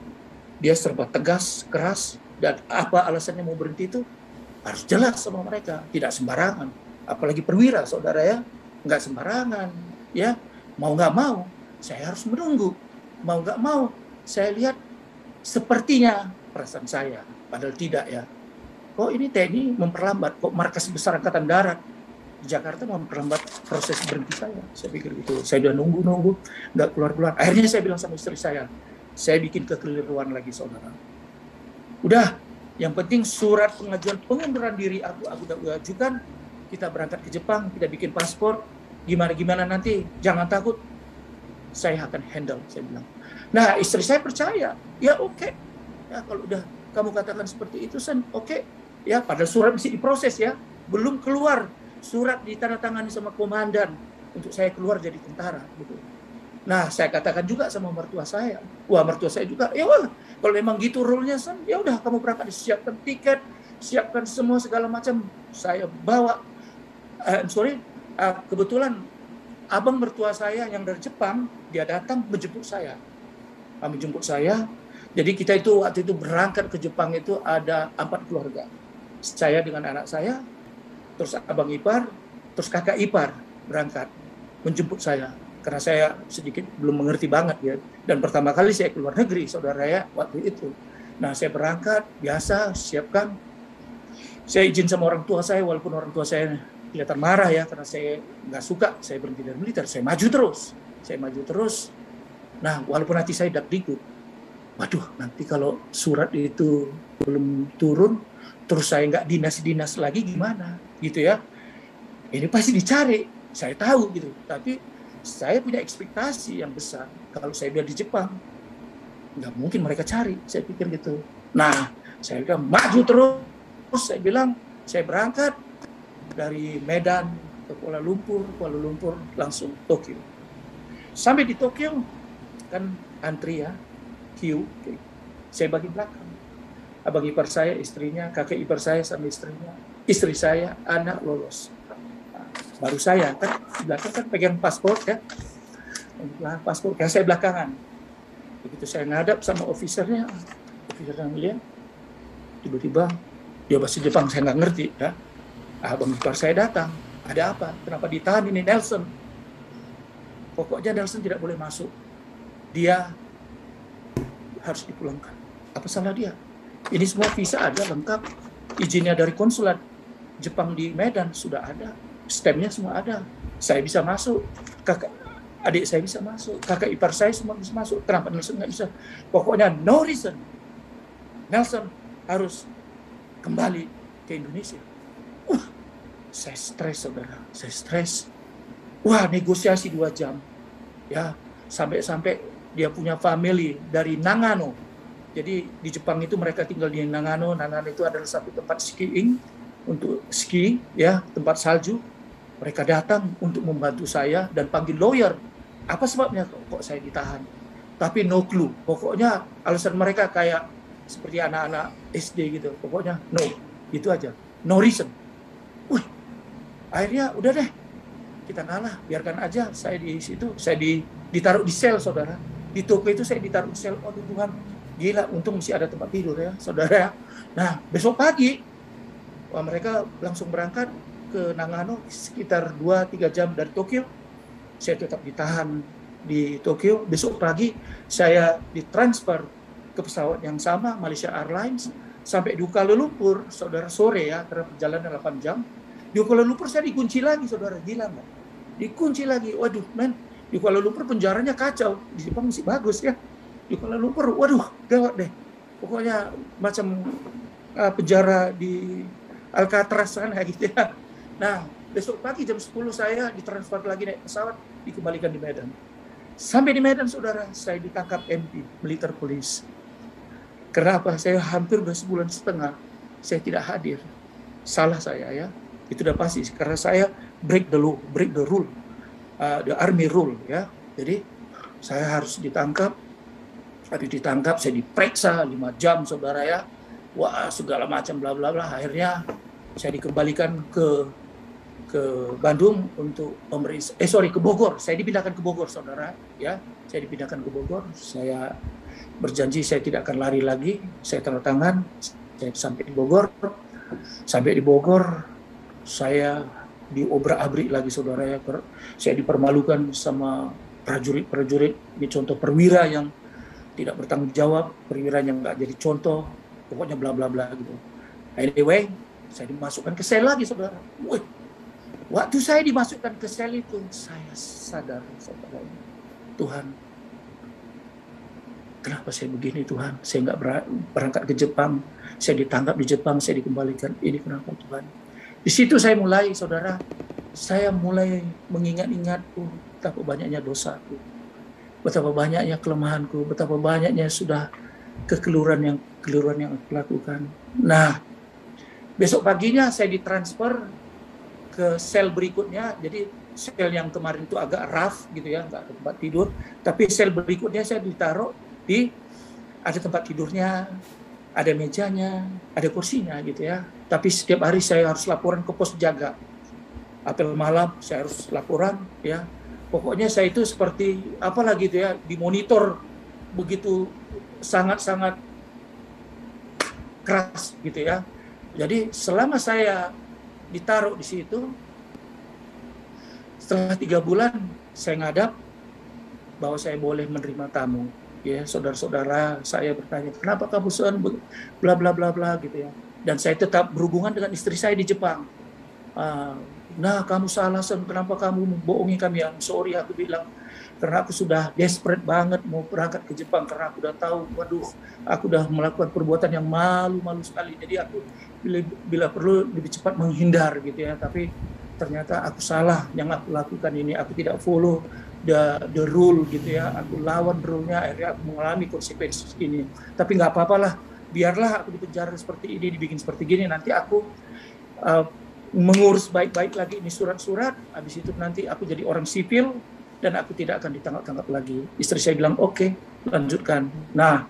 S2: dia serba tegas, keras, dan apa alasannya mau berhenti itu harus jelas sama mereka, tidak sembarangan. Apalagi perwira, saudara ya, nggak sembarangan. Ya, mau nggak mau, saya harus menunggu. Mau nggak mau, saya lihat sepertinya perasaan saya, padahal tidak ya. Kok ini TNI memperlambat, kok Markas Besar Angkatan Darat di Jakarta memperlambat proses berhenti saya. Saya pikir gitu. Saya udah nunggu, nggak keluar-keluar. Akhirnya saya bilang sama istri saya bikin kekeliruan lagi, saudara. Udah, yang penting surat pengajuan pengunduran diri aku udah ajukan. Kita berangkat ke Jepang, kita bikin paspor. Gimana nanti, jangan takut. Saya akan handle, saya bilang. Nah, istri saya percaya. Ya oke. Ya kalau udah kamu katakan seperti itu, Sen, oke. Ya, padahal surat mesti diproses ya. Belum keluar. Surat ditandatangani sama komandan untuk saya keluar jadi tentara gitu. Nah, saya katakan juga sama mertua saya. Wah, mertua saya juga, ya wah, kalau memang gitu rule-nya, ya udah kamu berangkat, siapkan tiket, siapkan semua segala macam. Saya bawa, kebetulan abang mertua saya yang dari Jepang, dia datang menjemput saya. Menjemput saya. Jadi kita itu waktu itu berangkat ke Jepang itu ada 4 keluarga. Saya dengan anak saya, terus abang ipar, terus kakak ipar berangkat menjemput saya. Karena saya sedikit belum mengerti banget ya. Dan pertama kali saya keluar negeri, saudara ya, waktu itu. Nah, saya berangkat, biasa, siapkan. Saya izin sama orang tua saya, walaupun orang tua saya kelihatan marah ya, karena saya nggak suka, saya berhenti dari militer. Saya maju terus. Nah, walaupun hati saya dak-dikut. Waduh, nanti kalau surat itu belum turun, terus saya nggak dinas lagi gimana, gitu ya. Ini pasti dicari, saya tahu gitu. Tapi saya punya ekspektasi yang besar. Kalau saya biar di Jepang, nggak mungkin mereka cari, saya pikir gitu. Nah, saya bilang maju terus, saya bilang saya berangkat dari Medan ke Kuala Lumpur langsung Tokyo. Sampai di Tokyo, kan antri ya, queue, saya bagi belakang. Abang ipar saya, istrinya, kakek ipar saya sama istrinya, istri saya, anak lolos. Baru saya kan di belakang kan pegang paspor ya, paspor kan saya belakangan. Begitu saya ngadap sama officernya lihat, tiba-tiba dia bahasa Jepang saya nggak ngerti ya. Abang ipar saya datang, ada apa? Kenapa ditahan ini Nelson? Pokoknya Nelson tidak boleh masuk, dia harus dipulangkan. Apa salah dia? Ini semua visa ada lengkap, izinnya dari konsulat Jepang di Medan sudah ada. Stemnya semua ada, saya bisa masuk, adik saya bisa masuk, kakak ipar saya semua bisa masuk. Kenapa Nelson nggak bisa? Pokoknya no reason, Nelson harus kembali ke Indonesia. Saya stres, saudara, saya stres. Wah, negosiasi 2 jam, ya sampai dia punya family dari Nagano. Jadi di Jepang itu mereka tinggal di Nagano. Nagano itu adalah satu tempat skiing untuk ski, ya tempat salju. Mereka datang untuk membantu saya dan panggil lawyer. Apa sebabnya kok saya ditahan? Tapi no clue. Pokoknya alasan mereka kayak seperti anak-anak SD gitu. Pokoknya no, itu aja. No reason. Akhirnya udah deh. kita ngalah, biarkan aja saya di situ, saya ditaruh di sel, saudara. Di toko itu saya ditaruh di sel. Aduh Tuhan, gila, untung masih ada tempat tidur ya, saudara. Nah, besok pagi, wah, mereka langsung berangkat ke Nagano, sekitar 2-3 jam dari Tokyo. Saya tetap ditahan di Tokyo. Besok pagi, saya ditransfer ke pesawat yang sama, Malaysia Airlines, sampai di Kuala Lumpur, saudara, sore ya, karena perjalanan 8 jam. Di Kuala Lumpur saya dikunci lagi, saudara, gila nggak? Dikunci lagi, waduh men, di Kuala Lumpur penjaranya kacau, di Jepang masih bagus ya. Di Kuala Lumpur, waduh, gawat deh. Pokoknya macam penjara di Alcatraz sana gitu ya. Nah, besok pagi jam 10 saya ditransfer lagi naik pesawat, dikembalikan di Medan. Sampai di Medan, saudara, saya ditangkap MP, militer police. Kenapa? Saya hampir udah sebulan setengah, saya tidak hadir. Salah saya ya. Itu udah pasti, karena saya break the law, break the rule, the army rule ya. Jadi saya harus ditangkap, saya diperiksa 5 jam, saudara ya. Wah, segala macam bla bla bla. Akhirnya saya dikembalikan ke Bandung untuk pemeriksaan. Ke Bogor. Saya dipindahkan ke Bogor, saudara ya. Saya dipindahkan ke Bogor. Saya berjanji saya tidak akan lari lagi. Saya tanda tangan. Saya sampai di Bogor. Sampai di Bogor, saya diobrak-abrik lagi, saudara ya. Saya dipermalukan sama prajurit-prajurit, ini contoh perwira yang tidak bertanggung jawab, perwira yang nggak jadi contoh, pokoknya bla bla bla gitu. Anyway, saya dimasukkan ke sel lagi, saudara. Wih, waktu saya dimasukkan ke sel itu, saya sadar, saudara, Tuhan, kenapa saya begini, Tuhan? Saya nggak berangkat ke Jepang, saya ditangkap di Jepang, saya dikembalikan. Ini kenapa, Tuhan? Di situ saya mulai, saudara, saya mulai mengingat-ingat, betapa banyaknya dosaku, betapa banyaknya kelemahanku, betapa banyaknya sudah kekeliruan yang aku lakukan. Nah, besok paginya saya ditransfer ke sel berikutnya. Jadi sel yang kemarin itu agak rough gitu ya, nggak ada tempat tidur. Tapi sel berikutnya saya ditaruh ada tempat tidurnya, ada mejanya, ada kursinya gitu ya. Tapi setiap hari saya harus laporan ke pos jaga. Apel malam saya harus laporan ya. Pokoknya saya itu seperti apalah gitu ya, dimonitor begitu sangat-sangat keras gitu ya. Jadi selama saya ditaruh di situ, setelah 3 bulan saya ngadap bahwa saya boleh menerima tamu. Ya, saudara-saudara, saya bertanya, kenapa kamu bla bla bla bla gitu ya. Dan saya tetap berhubungan dengan istri saya di Jepang. Nah, kamu salah, Son. Kenapa kamu membohongi kami? Sorry, aku bilang, karena aku sudah desperate banget mau berangkat ke Jepang, karena aku udah tahu, waduh, aku udah melakukan perbuatan yang malu-malu sekali. Jadi aku bila perlu lebih cepat menghindar gitu ya. Tapi ternyata aku salah yang aku lakukan ini. Aku tidak follow the rule gitu ya. Aku lawan rule-nya, akhirnya aku mengalami konsekuensi ini. Tapi nggak apa-apalah, biarlah aku dipenjara seperti ini, dibikin seperti gini. Nanti aku mengurus baik-baik lagi ini surat-surat. Habis itu nanti aku jadi orang sipil dan aku tidak akan ditangkap-tangkap lagi. Istri saya bilang, oke, lanjutkan. Nah,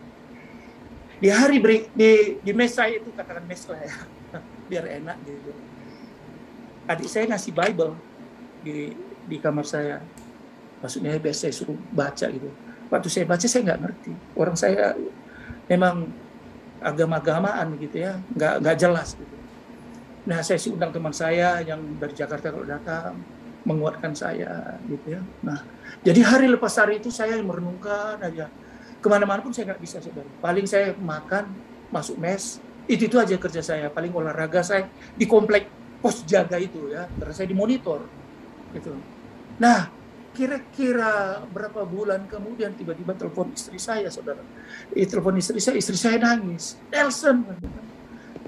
S2: di hari break, di mes saya itu, katakan mes lah ya, biar enak gitu. Adik saya ngasih Bible di kamar saya. Maksudnya biasa saya suruh baca gitu. Waktu saya baca saya nggak ngerti. Orang saya memang agama-agamaan gitu ya, nggak jelas gitu. Nah, saya undang teman saya yang dari Jakarta kalau datang, menguatkan saya gitu ya. Nah, jadi hari lepas hari itu saya merenungkan aja. Kemana-mana pun saya nggak bisa, saudara. Paling saya makan, masuk mes, itu aja kerja saya. Paling olahraga saya di komplek pos jaga itu ya, karena saya dimonitor gitu. Nah, kira-kira berapa bulan kemudian tiba-tiba telepon istri saya, saudara. Telepon istri saya nangis. Nelson,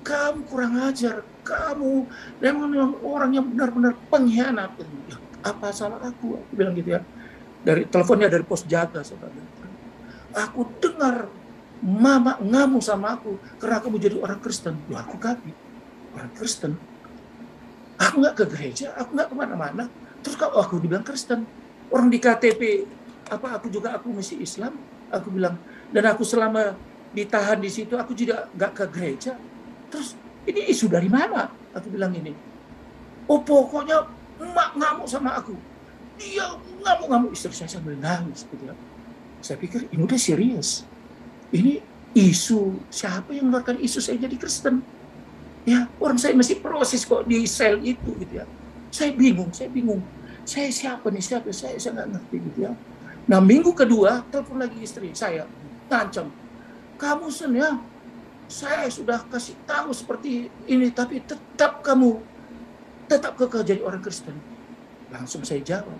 S2: kamu kurang ajar, kamu memang orang yang benar-benar pengkhianat. Apa salah aku bilang gitu ya. Dari teleponnya dari pos jaga, saudara. Aku dengar mama ngamuk sama aku karena aku jadi orang Kristen. Loh, aku kaget, orang Kristen. Aku nggak ke gereja, aku nggak kemana-mana. Terus kalau aku dibilang Kristen, orang di KTP aku masih Islam. Aku bilang, dan aku selama ditahan di situ aku juga nggak ke gereja. Terus ini isu dari mana? Aku bilang ini. Oh, pokoknya Emak ngamuk sama aku. Dia ngamuk-ngamuk. Istri saya sambil nangis gitu ya. Saya pikir ini udah serius. Ini isu, siapa yang mengeluarkan isu saya jadi Kristen? Ya, orang saya masih proses kok di sel itu gitu ya. Saya bingung. Saya siapa nih, siapa? Saya nggak ngerti gitu ya. Nah, minggu kedua, telepon lagi istri saya. Ngancam. Kamu Sen ya, saya sudah kasih tahu seperti ini, tapi tetap kekeh jadi orang Kristen. Langsung saya jawab,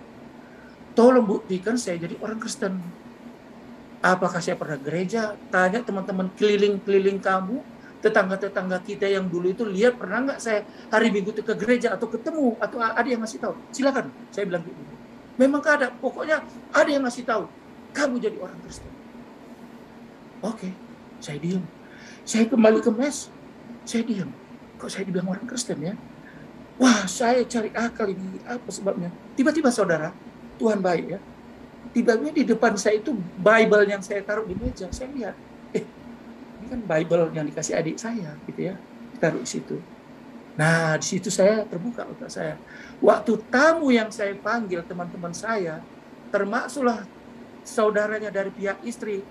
S2: tolong buktikan saya jadi orang Kristen. Apakah saya pernah gereja? Tanya teman-teman keliling-keliling kamu, tetangga-tetangga kita yang dulu itu, lihat pernah nggak saya hari Minggu itu ke gereja atau ketemu, atau ada yang ngasih tahu? Silakan, saya bilang gitu. Memang ada, pokoknya ada yang ngasih tahu, kamu jadi orang Kristen. Oke, saya diam. Saya kembali ke mes, saya diam. Kok saya dibilang orang Kristen ya? Wah, saya cari akal ini, apa sebabnya? Tiba-tiba saudara, Tuhan baik ya. Tiba-tiba di depan saya itu Bible yang saya taruh di meja, saya lihat, ini kan Bible yang dikasih adik saya, gitu ya, taruh di situ. Nah, di situ saya terbuka otak saya. Waktu tamu yang saya panggil, teman-teman saya, termasuklah saudaranya dari pihak istri,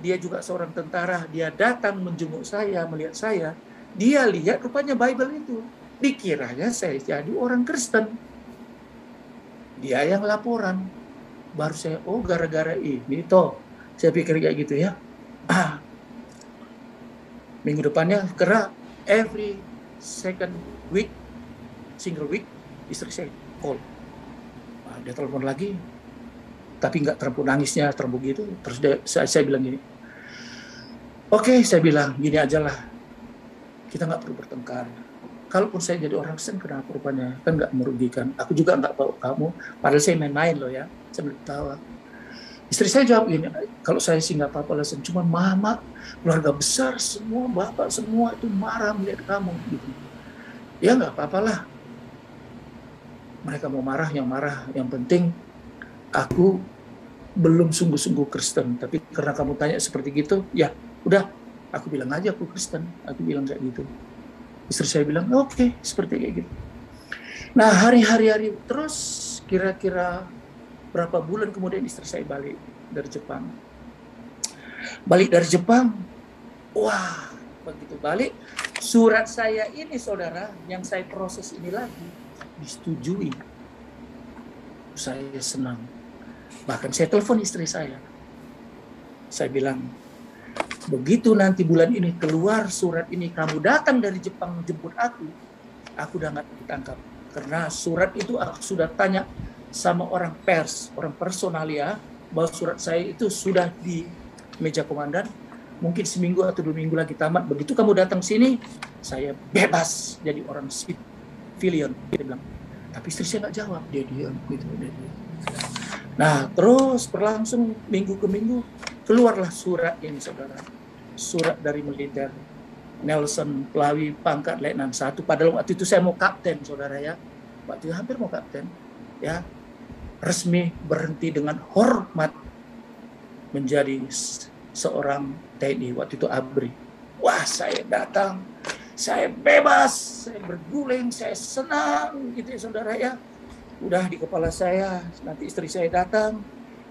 S2: dia juga seorang tentara, dia datang menjenguk saya, melihat saya, dia lihat rupanya Bible itu. Dikiranya saya jadi orang Kristen. Dia yang laporan. Baru saya, oh gara-gara ini toh. Saya pikir kayak gitu ya. Minggu depannya, karena every second week, single week, istri saya call. Dia telepon lagi, tapi nggak terlalu nangisnya, terlalu gitu. Terus saya bilang gini, oke, saya bilang gini aja lah, kita nggak perlu bertengkar. Kalaupun saya jadi orang Kristen, kenapa rupanya? Kan nggak merugikan. Aku juga nggak tahu kamu, padahal saya main-main loh ya, saya bertawa. Istri saya jawab gini, kalau saya sih nggak apa-apa lah, cuma mama, keluarga besar, semua bapak, semua itu marah melihat kamu. Gitu. Ya nggak apa-apalah. Mereka mau marah, yang penting aku belum sungguh-sungguh Kristen. Tapi karena kamu tanya seperti gitu, ya udah, aku bilang aja aku Kristen. Aku bilang kayak gitu. Istri saya bilang, oke, seperti kayak gitu. Nah, hari-hari terus, kira-kira berapa bulan kemudian istri saya balik dari Jepang. Balik dari Jepang, wah, begitu balik, surat saya ini, saudara, yang saya proses ini lagi, disetujui. Saya senang. Bahkan saya telepon istri saya. Saya bilang, begitu nanti bulan ini keluar surat ini, kamu datang dari Jepang jemput aku udah nggak ditangkap. Karena surat itu aku sudah tanya sama orang pers, orang personalia, bahwa surat saya itu sudah di meja komandan, mungkin seminggu atau 2 minggu lagi tamat. Begitu kamu datang sini, saya bebas jadi orang civilian. Dia bilang. Tapi istri saya nggak jawab, dia diam gitu. Nah, terus berlangsung minggu ke minggu, keluarlah surat ini, saudara. Surat dari militer. Nelson Plawi, pangkat Letnan 1. Padahal waktu itu saya mau kapten, saudara ya. Waktu itu hampir mau kapten. Ya, resmi berhenti dengan hormat menjadi seorang TNI. Waktu itu ABRI. Wah, saya datang. Saya bebas, saya berguling, saya senang gitu ya, saudara ya. Udah di kepala saya, nanti istri saya datang,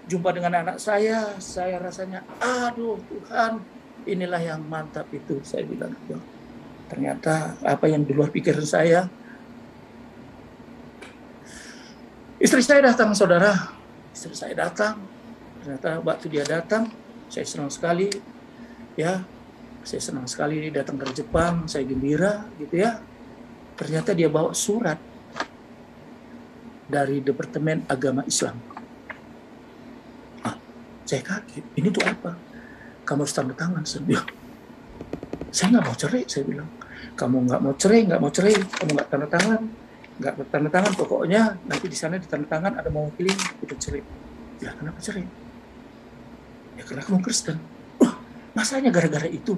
S2: jumpa dengan anak saya rasanya, aduh Tuhan, inilah yang mantap itu, saya bilang. Ternyata apa yang di luar pikiran saya. Istri saya datang, saudara. Istri saya datang. Ternyata waktu dia datang, saya senang sekali. Ya, saya senang sekali datang dari Jepang, saya gembira gitu ya. Ternyata dia bawa surat dari Departemen Agama Islam. Saya kaget, ini tuh apa? Kamu harus tanda tangan. Saya bilang, saya nggak mau cerai, saya bilang. Kamu nggak mau cerai, kamu nggak tanda tangan, pokoknya nanti di sana ditanda tangan ada mewakili itu cerai. Ya kenapa cerai? Ya karena kamu Kristen. Masanya gara-gara itu,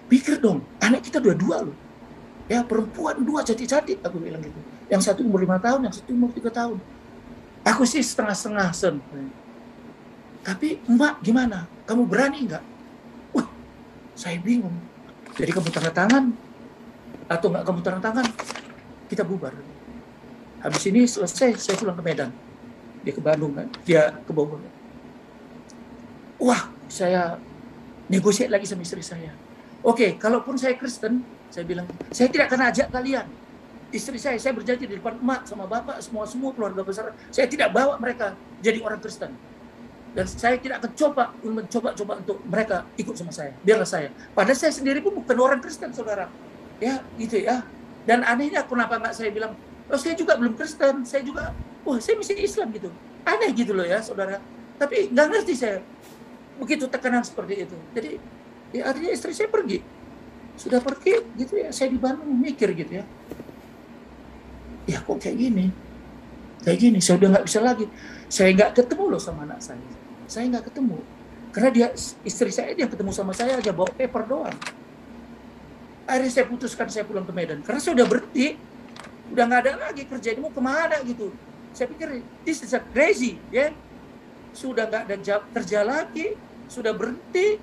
S2: pikir dong, anak kita dua-dua loh. Ya, perempuan 2 cantik-cantik, aku bilang gitu. Yang satu umur 5 tahun, yang satu umur 3 tahun. Aku sih setengah-setengah, Sen. Tapi, Mbak, gimana? Kamu berani nggak? Wah, saya bingung. Jadi kamu tanda tangan, atau nggak kamu tanda tangan, kita bubar. Habis ini selesai, saya pulang ke Medan. Dia ke Bandung kan, dia ke Bogor. Wah, saya negosiasi lagi sama istri saya. Oke, kalaupun saya Kristen, saya bilang, saya tidak akan ajak kalian. Istri saya berjanji di depan emak sama bapak, semua keluarga besar, saya tidak bawa mereka jadi orang Kristen. Dan saya tidak akan mencoba untuk mereka ikut sama saya. Biarlah saya. Padahal saya sendiri pun bukan orang Kristen, saudara. Ya, gitu ya. Dan anehnya kenapa nggak saya bilang, oh saya juga belum Kristen, saya juga, saya mesti Islam gitu. Aneh gitu loh ya, saudara. Tapi nggak ngerti saya. Begitu tekanan seperti itu. Jadi, ya artinya istri saya pergi. Sudah pergi gitu ya, saya di Bandung mikir gitu ya. Ya kok kayak gini? Saya udah nggak bisa lagi. Saya nggak ketemu loh sama anak saya. Saya nggak ketemu. Karena istri saya dia ketemu sama saya aja bawa paper doang. Akhirnya saya putuskan saya pulang ke Medan. Karena saya udah berhenti. Udah nggak ada lagi kerja. Ini mau kemana gitu. Saya pikir, this is a crazy. Ya. Sudah nggak ada kerja lagi. Sudah berhenti.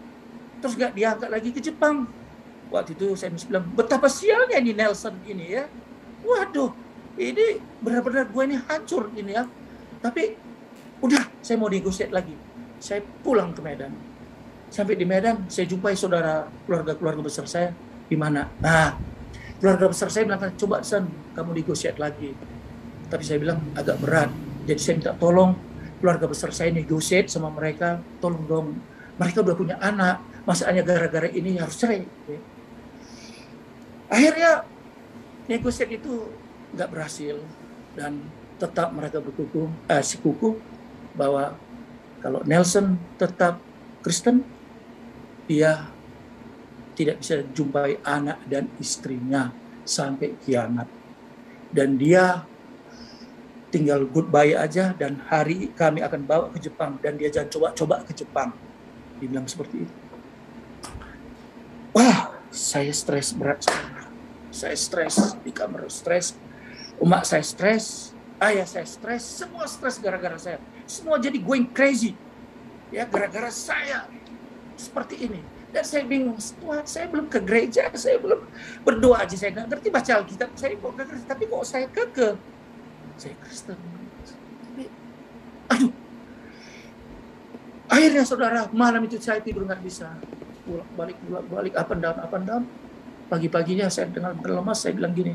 S2: Terus nggak diangkat lagi ke Jepang. Waktu itu saya mesti bilang, betapa sialnya ini Nelson ini ya. Waduh, ini benar-benar gue ini hancur ini ya. Tapi udah, saya mau negosiasi lagi. Saya pulang ke Medan. Sampai di Medan, saya jumpai saudara keluarga besar saya. Di mana? Nah, keluarga besar saya bilang, coba San, kamu negosiasi lagi. Tapi saya bilang agak berat. Jadi saya minta tolong keluarga besar saya negosiasi sama mereka. Tolong dong, mereka udah punya anak. Masa hanya gara-gara ini harus cerai. Akhirnya negosiasi itu nggak berhasil. Dan tetap mereka sikukuh bahwa kalau Nelson tetap Kristen, dia tidak bisa jumpai anak dan istrinya sampai kiamat. Dan dia tinggal goodbye aja dan hari kami akan bawa ke Jepang dan dia jangan coba-coba ke Jepang. Dia bilang seperti itu. Wah, saya stres berat. Saya stres di kamar, stres. Emak saya stres, ayah saya stres, semua stres gara-gara saya. Semua jadi going crazy. Ya, gara-gara saya seperti ini. Dan saya bingung, Tuhan, saya belum ke gereja, saya belum berdoa aja, saya nggak ngerti baca Alkitab, saya kok nggak ngerti, tapi kok saya kekeh. Saya Kristen. Tapi, aduh. Akhirnya saudara, malam itu saya tidur nggak bisa. Bolak-balik, up and down. Pagi-paginya saya dengan lemas, saya bilang gini,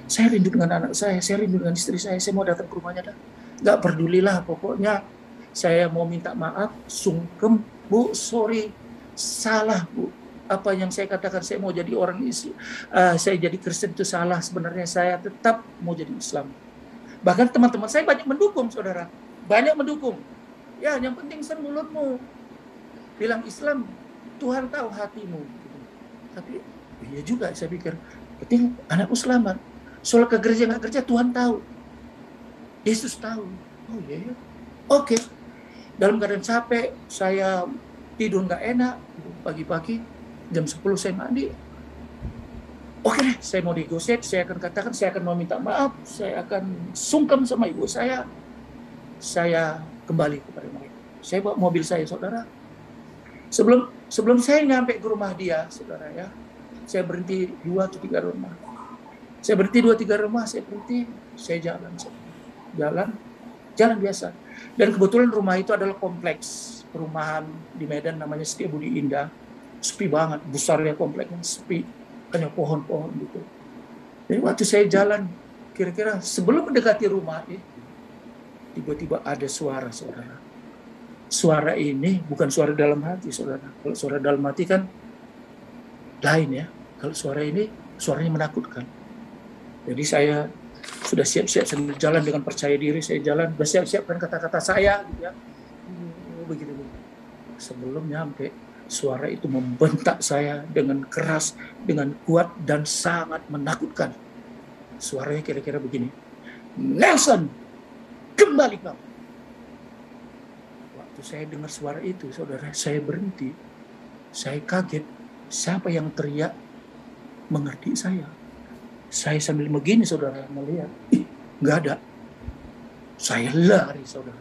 S2: saya rindu dengan anak saya rindu dengan istri saya mau datang ke rumahnya dah. Nggak pedulilah, pokoknya saya mau minta maaf, sungkem, Bu, sorry. Salah, Bu. Apa yang saya katakan, saya mau jadi orang Islam, saya jadi Kristen itu salah. Sebenarnya saya tetap mau jadi Islam. Bahkan teman-teman saya banyak mendukung, saudara. Banyak mendukung. Ya, yang penting sen mulutmu. Bilang Islam, Tuhan tahu hatimu. Tapi, iya juga saya pikir. Penting anakku selamat. Soal ke gereja nggak kerja, Tuhan tahu. Yesus tahu. Oh iya, ya. Oke. Dalam keadaan capek, saya tidur nggak enak, pagi-pagi jam 10 saya mandi. Oke deh, saya mau negosiasi, saya akan katakan, saya akan mau minta maaf, saya akan sungkem sama ibu saya kembali kepada mereka. Saya bawa mobil saya, saudara. Sebelum saya nyampe ke rumah dia, saudara ya, saya berhenti 2 atau 3 rumah. Saya berhenti 2-3 rumah, saya berhenti, saya jalan biasa. Dan kebetulan rumah itu adalah kompleks perumahan di Medan namanya Setiabudi Indah. Sepi banget, besarnya kompleksnya sepi, hanya pohon-pohon gitu. Jadi waktu saya jalan, kira-kira sebelum mendekati rumah ini, tiba-tiba ada suara, saudara. Suara ini bukan suara dalam hati, saudara. Kalau suara dalam hati kan lain ya. Kalau suara ini, suaranya menakutkan. Jadi saya sudah siap-siap sambil jalan dengan percaya diri, saya jalan, sudah siap-siapkan kata-kata saya, gitu ya. Begitu. Sebelum nyampe, suara itu membentak saya dengan keras, dengan kuat, dan sangat menakutkan. Suaranya kira-kira begini, Nelson, kembali kamu. Waktu saya dengar suara itu, saudara, saya berhenti. Saya kaget, siapa yang teriak mengerti saya. Saya sambil begini, saudara, melihat, nggak ada. Saya lari, saudara.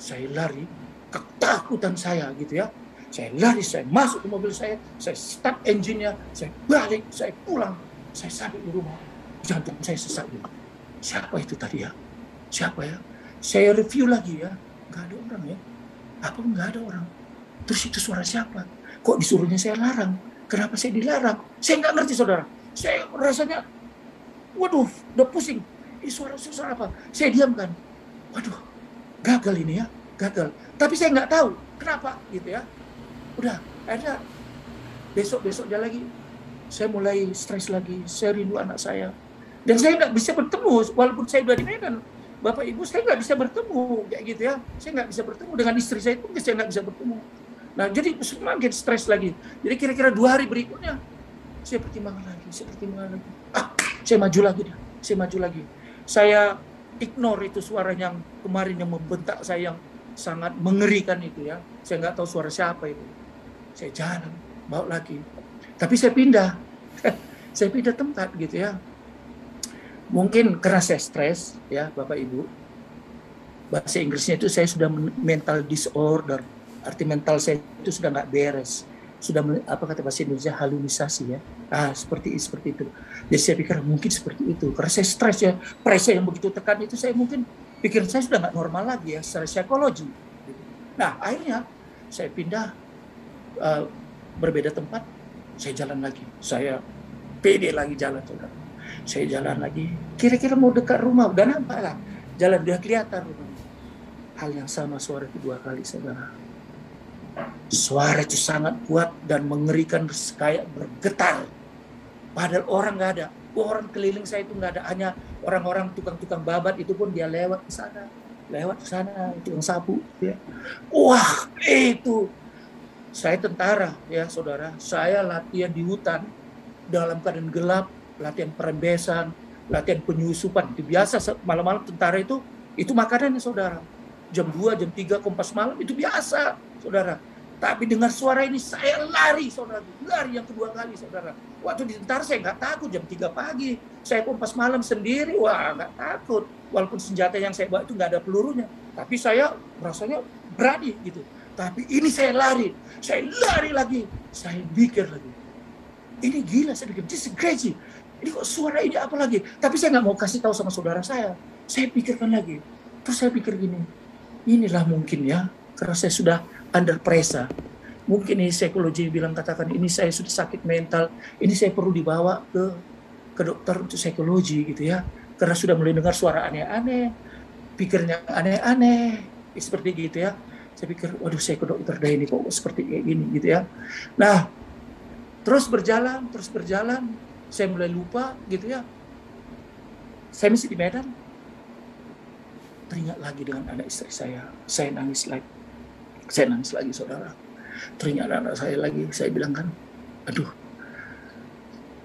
S2: Saya lari, ketakutan saya gitu ya. Saya lari, saya masuk ke mobil saya start engine-nya, saya balik, saya pulang, saya sampai di rumah, jantung saya sesak gitu. siapa itu tadi ya? Siapa ya? Saya review lagi ya, nggak ada orang ya. Apa nggak ada orang? Terus itu suara siapa? Kok disuruhnya saya larang? Kenapa saya dilarang? Saya nggak ngerti saudara. Saya rasanya, waduh, udah pusing. Ini suara apa? Saya diamkan. Waduh, gagal ini ya, gagal. Tapi saya nggak tahu kenapa gitu ya. Udah, akhirnya besok-besoknya lagi, saya mulai stres lagi. Saya rindu anak saya. Dan saya nggak bisa bertemu, walaupun saya udah di Medan. Bapak Ibu, saya nggak bisa bertemu kayak gitu ya. Saya nggak bisa bertemu dengan istri saya pun, saya nggak bisa bertemu. Nah, jadi semakin stres lagi. Jadi kira-kira 2 hari berikutnya, saya pertimbangkan lagi. Saya maju lagi dah. Saya maju lagi. Saya ignore itu suara yang kemarin yang membentak saya, yang sangat mengerikan itu ya. Saya nggak tahu suara siapa itu. Saya jalan, bawa lagi. Tapi saya pindah. Saya pindah tempat gitu ya. Mungkin karena saya stres ya Bapak Ibu. Bahasa Inggrisnya itu saya sudah mental disorder. Arti mental saya itu sudah nggak beres. Sudah apa kata bahasa Indonesia, halusinasi ya. Seperti itu. Jadi saya pikir mungkin seperti itu. Karena saya stres ya, pressure yang begitu tekan itu, saya mungkin pikir saya sudah nggak normal lagi ya secara psikologi. Nah akhirnya saya pindah berbeda tempat. Saya jalan lagi. Saya pede lagi jalan saudara. Saya jalan lagi. Kira-kira mau dekat rumah, udah nampak lah. Jalan udah kelihatan rumah. Hal yang sama suara kedua kali saudara. Suara itu sangat kuat dan mengerikan, kayak bergetar. Padahal orang nggak ada. Orang keliling saya itu nggak ada. Hanya orang-orang tukang-tukang babat itu pun dia lewat ke sana. Tukang sapu. Ya. Wah, itu. Saya tentara ya saudara. Saya latihan di hutan. Dalam keadaan gelap. Latihan perembesan. Latihan penyusupan. Itu biasa malam-malam tentara itu makanannya saudara. Jam 2, jam 3, kompas malam itu biasa saudara. Tapi dengar suara ini saya lari saudara. Lari yang kedua kali saudara. Waktu di tentara saya nggak takut jam 3 pagi. Saya kompas malam sendiri. Wah nggak takut. Walaupun senjata yang saya bawa itu nggak ada pelurunya. Tapi saya rasanya berani gitu. Tapi ini saya lari. Saya lari lagi. Saya pikir lagi. Ini gila saya pikir. This is crazy. Ini kok suara ini apa lagi? Tapi saya nggak mau kasih tahu sama saudara saya. Saya pikirkan lagi. Terus saya pikir gini. Inilah mungkin ya. Karena saya sudah under pressure. Mungkin ini psikologi bilang katakan ini saya sudah sakit mental, ini saya perlu dibawa ke dokter untuk psikologi gitu ya. Karena sudah mulai dengar suara aneh-aneh, pikirnya aneh-aneh, seperti gitu ya. Saya pikir, waduh saya ke dokter dah ini kok seperti kayak gini gitu ya. Nah, terus berjalan, saya mulai lupa gitu ya. Saya masih di Medan, teringat lagi dengan anak istri saya nangis lagi. Saya nangis lagi saudara. Teringat anak saya lagi. Saya bilang kan, aduh.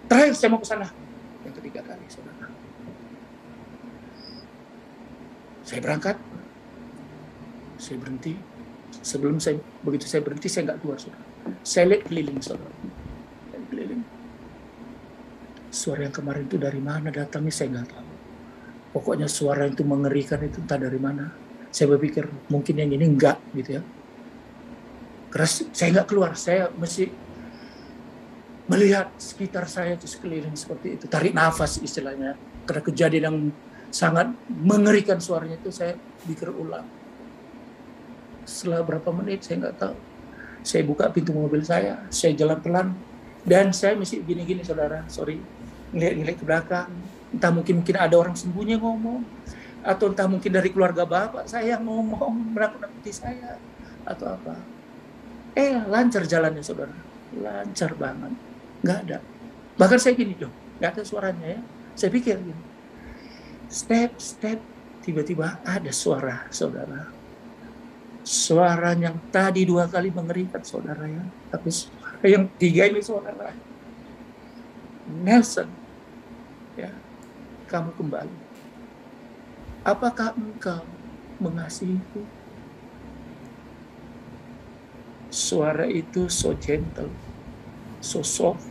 S2: Terakhir saya mau ke sana. Yang ketiga kali saudara. Saya berangkat. Saya berhenti. Begitu saya berhenti saya nggak keluar saudara. Saya lihat keliling saudara. Saya keliling. Suara yang kemarin itu dari mana datangnya saya nggak tahu. Pokoknya suara itu mengerikan itu entah dari mana. Saya berpikir mungkin yang ini enggak gitu ya. Keras, saya nggak keluar, saya mesti melihat sekitar saya itu sekeliling seperti itu, tarik nafas istilahnya. Karena kejadian yang sangat mengerikan suaranya itu saya pikir ulang. Setelah berapa menit saya nggak tahu, saya buka pintu mobil saya jalan pelan dan saya mesti gini-gini saudara, ngeliat ke belakang. Entah mungkin ada orang sembunyi ngomong, atau entah mungkin dari keluarga bapak saya ngomong menakut-nakuti saya atau apa. Lancar jalannya saudara, lancar banget, nggak ada. Bahkan saya gini dong, nggak ada suaranya ya. Saya pikir gini, step, tiba-tiba ada suara saudara. Suara yang tadi 2 kali mengerikan saudara ya, tapi suara yang 3 ini saudara. Nelson, ya, kamu kembali. Apakah engkau mengasihiku? Suara itu so gentle, so soft,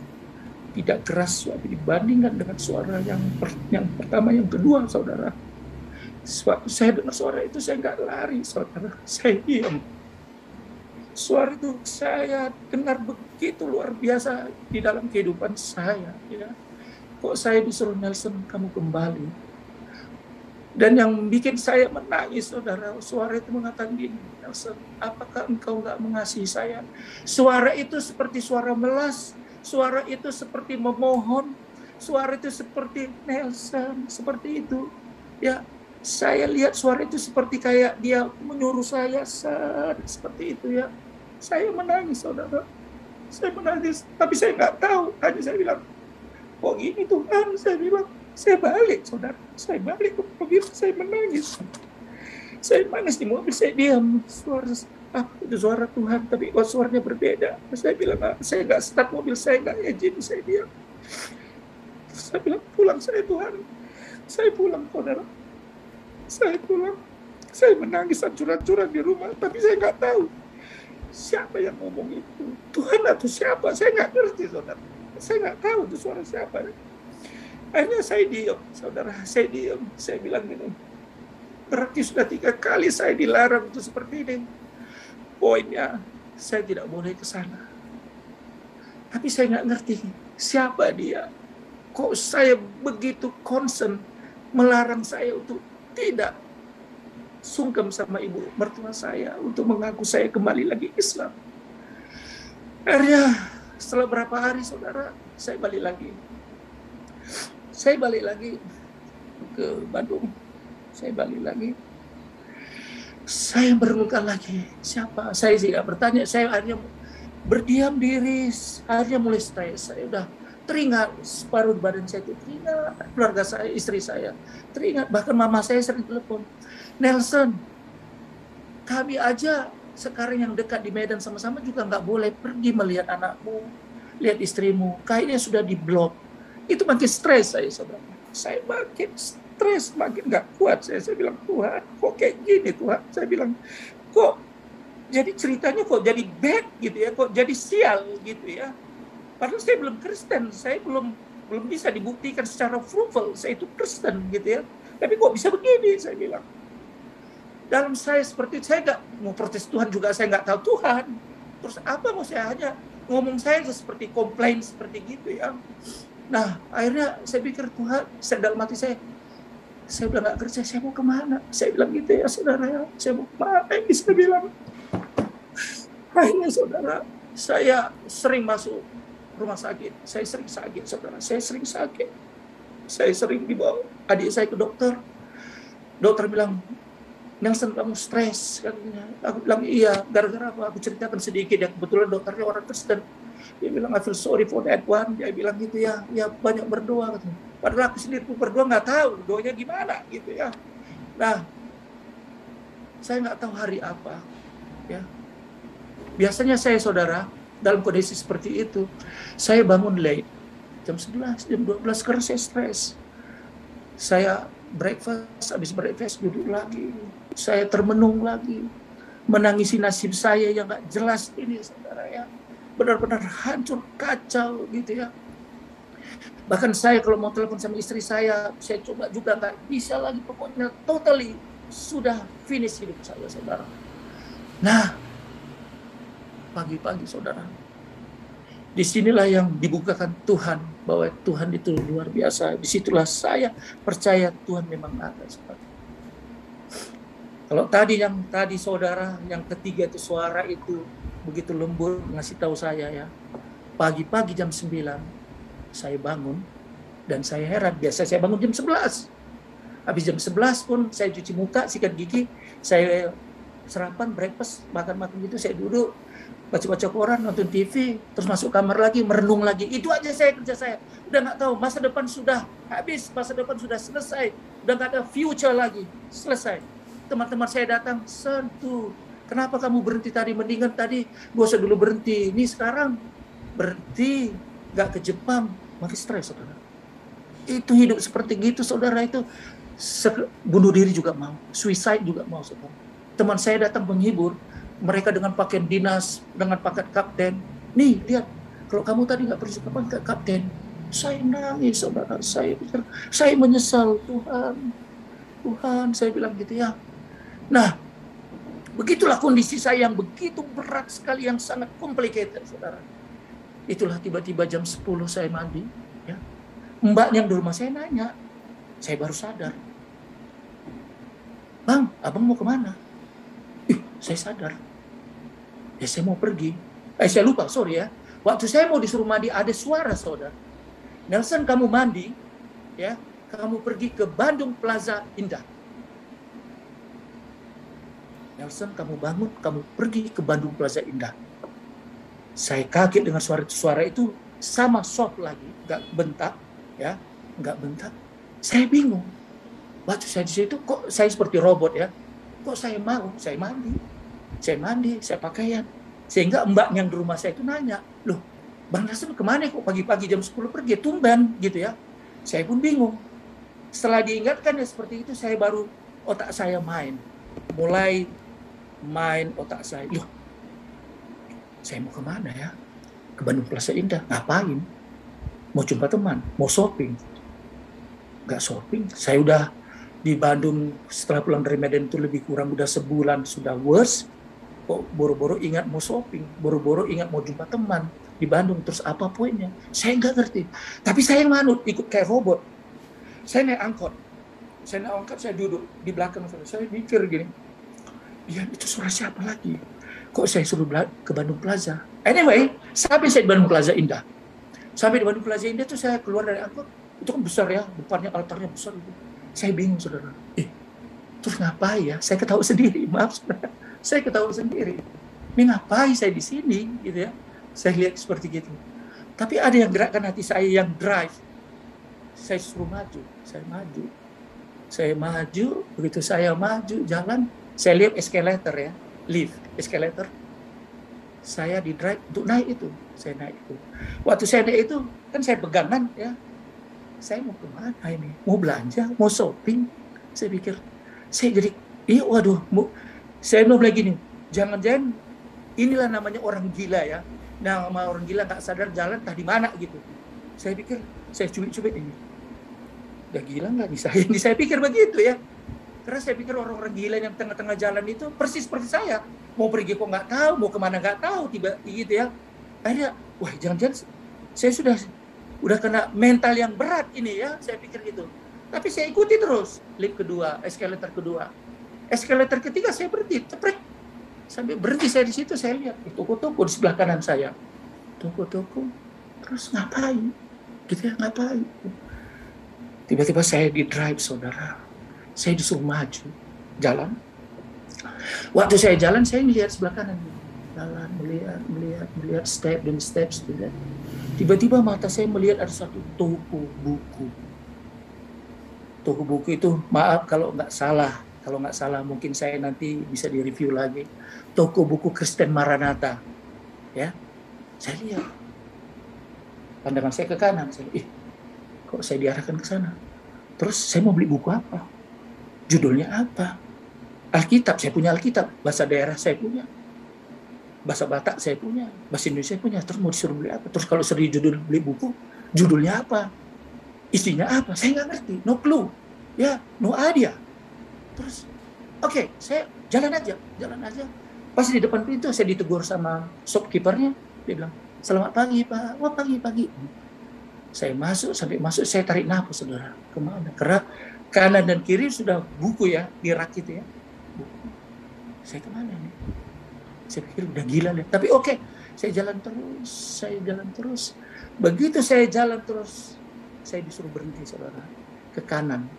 S2: tidak keras dibandingkan dengan suara yang pertama, yang kedua, saudara. Waktu saya dengar suara itu saya nggak lari, saudara, saya diam. Suara itu saya dengar begitu luar biasa di dalam kehidupan saya. Ya. Kok saya disuruh Nelson kamu kembali? Dan yang bikin saya menangis, saudara, suara itu mengatakan gini, Nelson, apakah engkau nggak mengasihi saya? Suara itu seperti suara melas, suara itu seperti memohon, suara itu seperti Nelson, seperti itu. Ya, saya lihat suara itu seperti kayak dia menyuruh saya, seperti itu ya. Saya menangis, saudara. Saya menangis, tapi saya nggak tahu. Hanya saya bilang, kok gini Tuhan? Saya bilang, saya balik, saudara. Saya balik ke mobil, saya menangis. Saya menangis di mobil, saya diam. Suara, itu suara Tuhan, tapi suaranya berbeda. Saya bilang, saya nggak start mobil, saya nggak izin, saya diam. Saya bilang, pulang saya Tuhan. Saya pulang, saudara. Saya pulang. Saya menangis hancur-hancuran di rumah, tapi saya nggak tahu siapa yang ngomong itu. Tuhan atau siapa, saya nggak ngerti, saudara. Saya nggak tahu itu suara siapa. Akhirnya saya diam, saudara, saya diam. Saya bilang gini, berarti sudah 3 kali saya dilarang untuk seperti ini. Poinnya, saya tidak boleh ke sana. Tapi saya nggak ngerti siapa dia. Kok saya begitu concern melarang saya untuk tidak sungkem sama ibu mertua saya untuk mengaku saya kembali lagi Islam. Akhirnya setelah berapa hari, saudara, saya balik lagi. Saya balik lagi ke Bandung. Saya balik lagi. Saya merenungkan lagi. Siapa? Saya tidak bertanya. Saya akhirnya berdiam diri. Akhirnya mulai stres. Saya udah teringat separuh badan saya itu teringat. Keluarga saya, istri saya teringat. Bahkan mama saya sering telepon. Nelson, kami aja sekarang yang dekat di Medan sama-sama juga nggak boleh pergi melihat anakmu, lihat istrimu. Kayaknya sudah diblok. Itu makin stres saya, saudara. Saya makin stres, makin nggak kuat. Saya bilang, Tuhan, kok kayak gini Tuhan? Saya bilang, kok jadi ceritanya kok jadi bad gitu ya, kok jadi sial gitu ya. Padahal saya belum Kristen, saya belum bisa dibuktikan secara frugal saya itu Kristen gitu ya. Tapi kok bisa begini, saya bilang. Dalam saya seperti itu, saya nggak mau protes Tuhan juga, saya nggak tahu Tuhan. Terus apa mau saya hanya ngomong saya seperti komplain seperti gitu ya. Nah, akhirnya saya pikir Tuhan, saya dalam hati saya udah nggak kerja, saya mau kemana? Saya bilang gitu ya, saudara ya, saya mau kemana? Saya bilang. Akhirnya, saudara, saya sering masuk rumah sakit. Saya sering sakit, saudara. Saya sering sakit. Saya sering dibawa adik saya ke dokter. Dokter bilang, Nelson, kamu stres. Aku bilang, iya. Gara-gara apa? Aku ceritakan sedikit. Ya, kebetulan dokternya orang Kristen. Dia bilang, I feel sorry for that one. Dia bilang gitu ya. Ya banyak berdoa. Gitu. Padahal aku sendiri pun berdoa nggak tahu doanya gimana gitu ya. Nah, saya nggak tahu hari apa. Ya. Biasanya saya, saudara, dalam kondisi seperti itu, saya bangun late. Jam 11, jam 12 karena saya stres. Saya breakfast, habis breakfast duduk lagi. Saya termenung lagi. Menangisi nasib saya yang nggak jelas ini, saudara ya. Benar-benar hancur, kacau gitu ya. Bahkan saya kalau mau telepon sama istri saya coba juga nggak bisa lagi. Pokoknya totally sudah finish hidup saya, saudara. Nah, pagi-pagi, saudara, disinilah yang dibukakan Tuhan, bahwa Tuhan itu luar biasa. Disitulah saya percaya Tuhan memang ada, saudara. Kalau tadi saudara, yang ketiga itu suara itu begitu lembut ngasih tahu saya ya. Pagi-pagi jam 9 saya bangun dan saya heran. Biasa saya bangun jam 11. Habis jam 11 pun saya cuci muka, sikat gigi, saya sarapan, breakfast, makan-makan gitu, saya duduk baca-baca koran, nonton TV, terus masuk kamar lagi, merenung lagi. Itu aja kerja saya. Udah nggak tahu, masa depan sudah habis, masa depan sudah selesai, udah nggak ada future lagi, selesai. Teman-teman saya datang, Sentuh, kenapa kamu berhenti tadi? Mendingan tadi gak usah dulu berhenti. Ini sekarang berhenti, nggak ke Jepang, makin stres, saudara. Itu hidup seperti gitu, saudara, itu bunuh diri juga mau, suicide juga mau, saudara. Teman saya datang menghibur, mereka dengan pakaian dinas, dengan pangkat kapten. Nih, lihat, kalau kamu tadi nggak pergi ke pangkat kapten, saya nangis, saudara. Saya menyesal, Tuhan, saya bilang gitu ya. Nah, begitulah kondisi saya yang begitu berat sekali, yang sangat complicated, saudara. Itulah tiba-tiba jam 10 saya mandi. Ya. Mbaknya yang di rumah saya nanya, saya baru sadar. Bang, abang mau kemana? Saya sadar. Ya saya mau pergi. Saya lupa, sorry ya. Waktu saya mau disuruh mandi, ada suara saudara. Nelson, kamu mandi, ya, kamu pergi ke Bandung Plaza Indah. Nelson, kamu bangun, kamu pergi ke Bandung Plaza Indah. Saya kaget dengan suara itu sama soft lagi, nggak bentak, ya, nggak bentak. Saya bingung. Waktu saya di situ kok saya seperti robot ya. Kok saya mau? Saya mandi, saya pakaian. Sehingga mbak yang di rumah saya itu nanya, loh, Bang Nelson kemana kok pagi-pagi jam 10 pergi, tumben gitu ya. Saya pun bingung. Setelah diingatkan ya seperti itu, saya baru otak saya mulai main otak saya. Loh, saya mau kemana ya? Ke Bandung Plaza Indah, ngapain? Mau jumpa teman, mau shopping. Nggak shopping, saya udah di Bandung setelah pulang dari Medan itu lebih kurang udah sebulan, sudah worse. Kok boro-boro ingat mau shopping, boro-boro ingat mau jumpa teman di Bandung, terus apa poinnya? Saya nggak ngerti. Tapi saya manut, ikut kayak robot. Saya naik angkot, saya duduk di belakang, saya mikir gini, ya itu suara siapa lagi? Kok saya suruh ke Bandung Plaza? Anyway, sampai saya di Bandung Plaza Indah. Sampai di Bandung Plaza Indah tuh saya keluar dari angkot, itu kan besar ya, depannya altarnya besar itu. Saya bingung saudara, terus ngapain ya? Saya ketawa sendiri, maaf saudara. Saya ketawa sendiri. Ini ngapain saya di sini, gitu ya? Saya lihat seperti gitu. Tapi ada yang gerakkan hati saya, yang drive. Saya suruh maju, saya maju. Begitu saya maju, jalan, saya lihat eskalator ya, lift, eskalator. Saya di drive untuk naik itu, saya naik itu. Waktu saya naik itu, kan saya pegangan ya. Saya mau kemana ini? Mau belanja, mau shopping? Saya pikir, saya jadi, waduh, saya mau bilang gini, jangan-jangan inilah namanya orang gila ya. Nama orang gila nggak sadar jalan entah di mana gitu. Saya pikir, saya cubit-cubit ini. Udah gila nggak nih saya? Ini saya pikir begitu ya. Karena saya pikir orang-orang gila yang tengah-tengah jalan itu persis seperti saya. Mau pergi kok nggak tahu, mau kemana nggak tahu, tiba gitu ya. Akhirnya, wah jangan-jangan saya udah kena mental yang berat ini ya, saya pikir gitu. Tapi saya ikuti terus, lift kedua, eskalator kedua. Eskalator ketiga saya berhenti, ceprek. Sampai berhenti saya di situ, saya lihat toko-toko di sebelah kanan saya. Toko-toko, terus ngapain? Gitu ya, ngapain? Tiba-tiba saya di drive, saudara. Saya disuruh maju, jalan. Waktu saya jalan, saya melihat sebelah kanan. Jalan, melihat step demi step. Tiba-tiba mata saya melihat ada satu toko buku. Toko buku itu, maaf kalau nggak salah mungkin saya nanti bisa direview lagi. Toko buku Kristen Maranatha, ya. Saya lihat, pandangan saya ke kanan, kok saya diarahkan ke sana? Terus saya mau beli buku apa? Judulnya apa? Alkitab, saya punya Alkitab. Bahasa daerah saya punya. Bahasa Batak saya punya. Bahasa Indonesia saya punya. Terus mau disuruh beli apa? Terus kalau seri judul beli buku, judulnya apa? Isinya apa? Saya nggak ngerti. No clue. Ya, no idea. Terus, oke, saya jalan aja. Pas di depan pintu, saya ditegur sama shopkeepernya. Dia bilang, selamat pagi, Pak. Wah, pagi. Saya sampai masuk, saya tarik nafas, saudara. Kemana? Karena kanan dan kiri sudah buku ya, di rak itu ya. Buku. Saya kemana nih? Saya pikir udah gila nih. Tapi oke, saya jalan terus. Begitu saya jalan terus, saya disuruh berhenti, saudara. Ke kanan.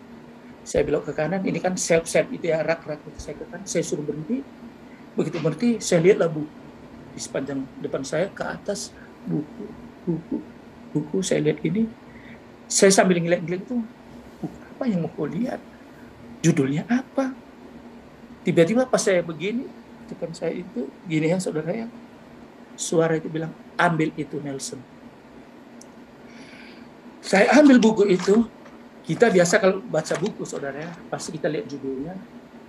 S2: Saya belok ke kanan, ini kan self-set itu ya, rak-rak itu saya ke kanan, saya suruh berhenti. Begitu berhenti, saya lihatlah buku. Di sepanjang depan saya, ke atas, buku, saya lihat ini. Saya sambil ngeliat-ngeliat itu, buku apa yang mau lihat? Judulnya apa? Tiba-tiba pas saya begini, depan saya itu, gini ya saudara ya, suara itu bilang, ambil itu Nelson. Saya ambil buku itu. Kita biasa kalau baca buku saudara ya, pasti kita lihat judulnya,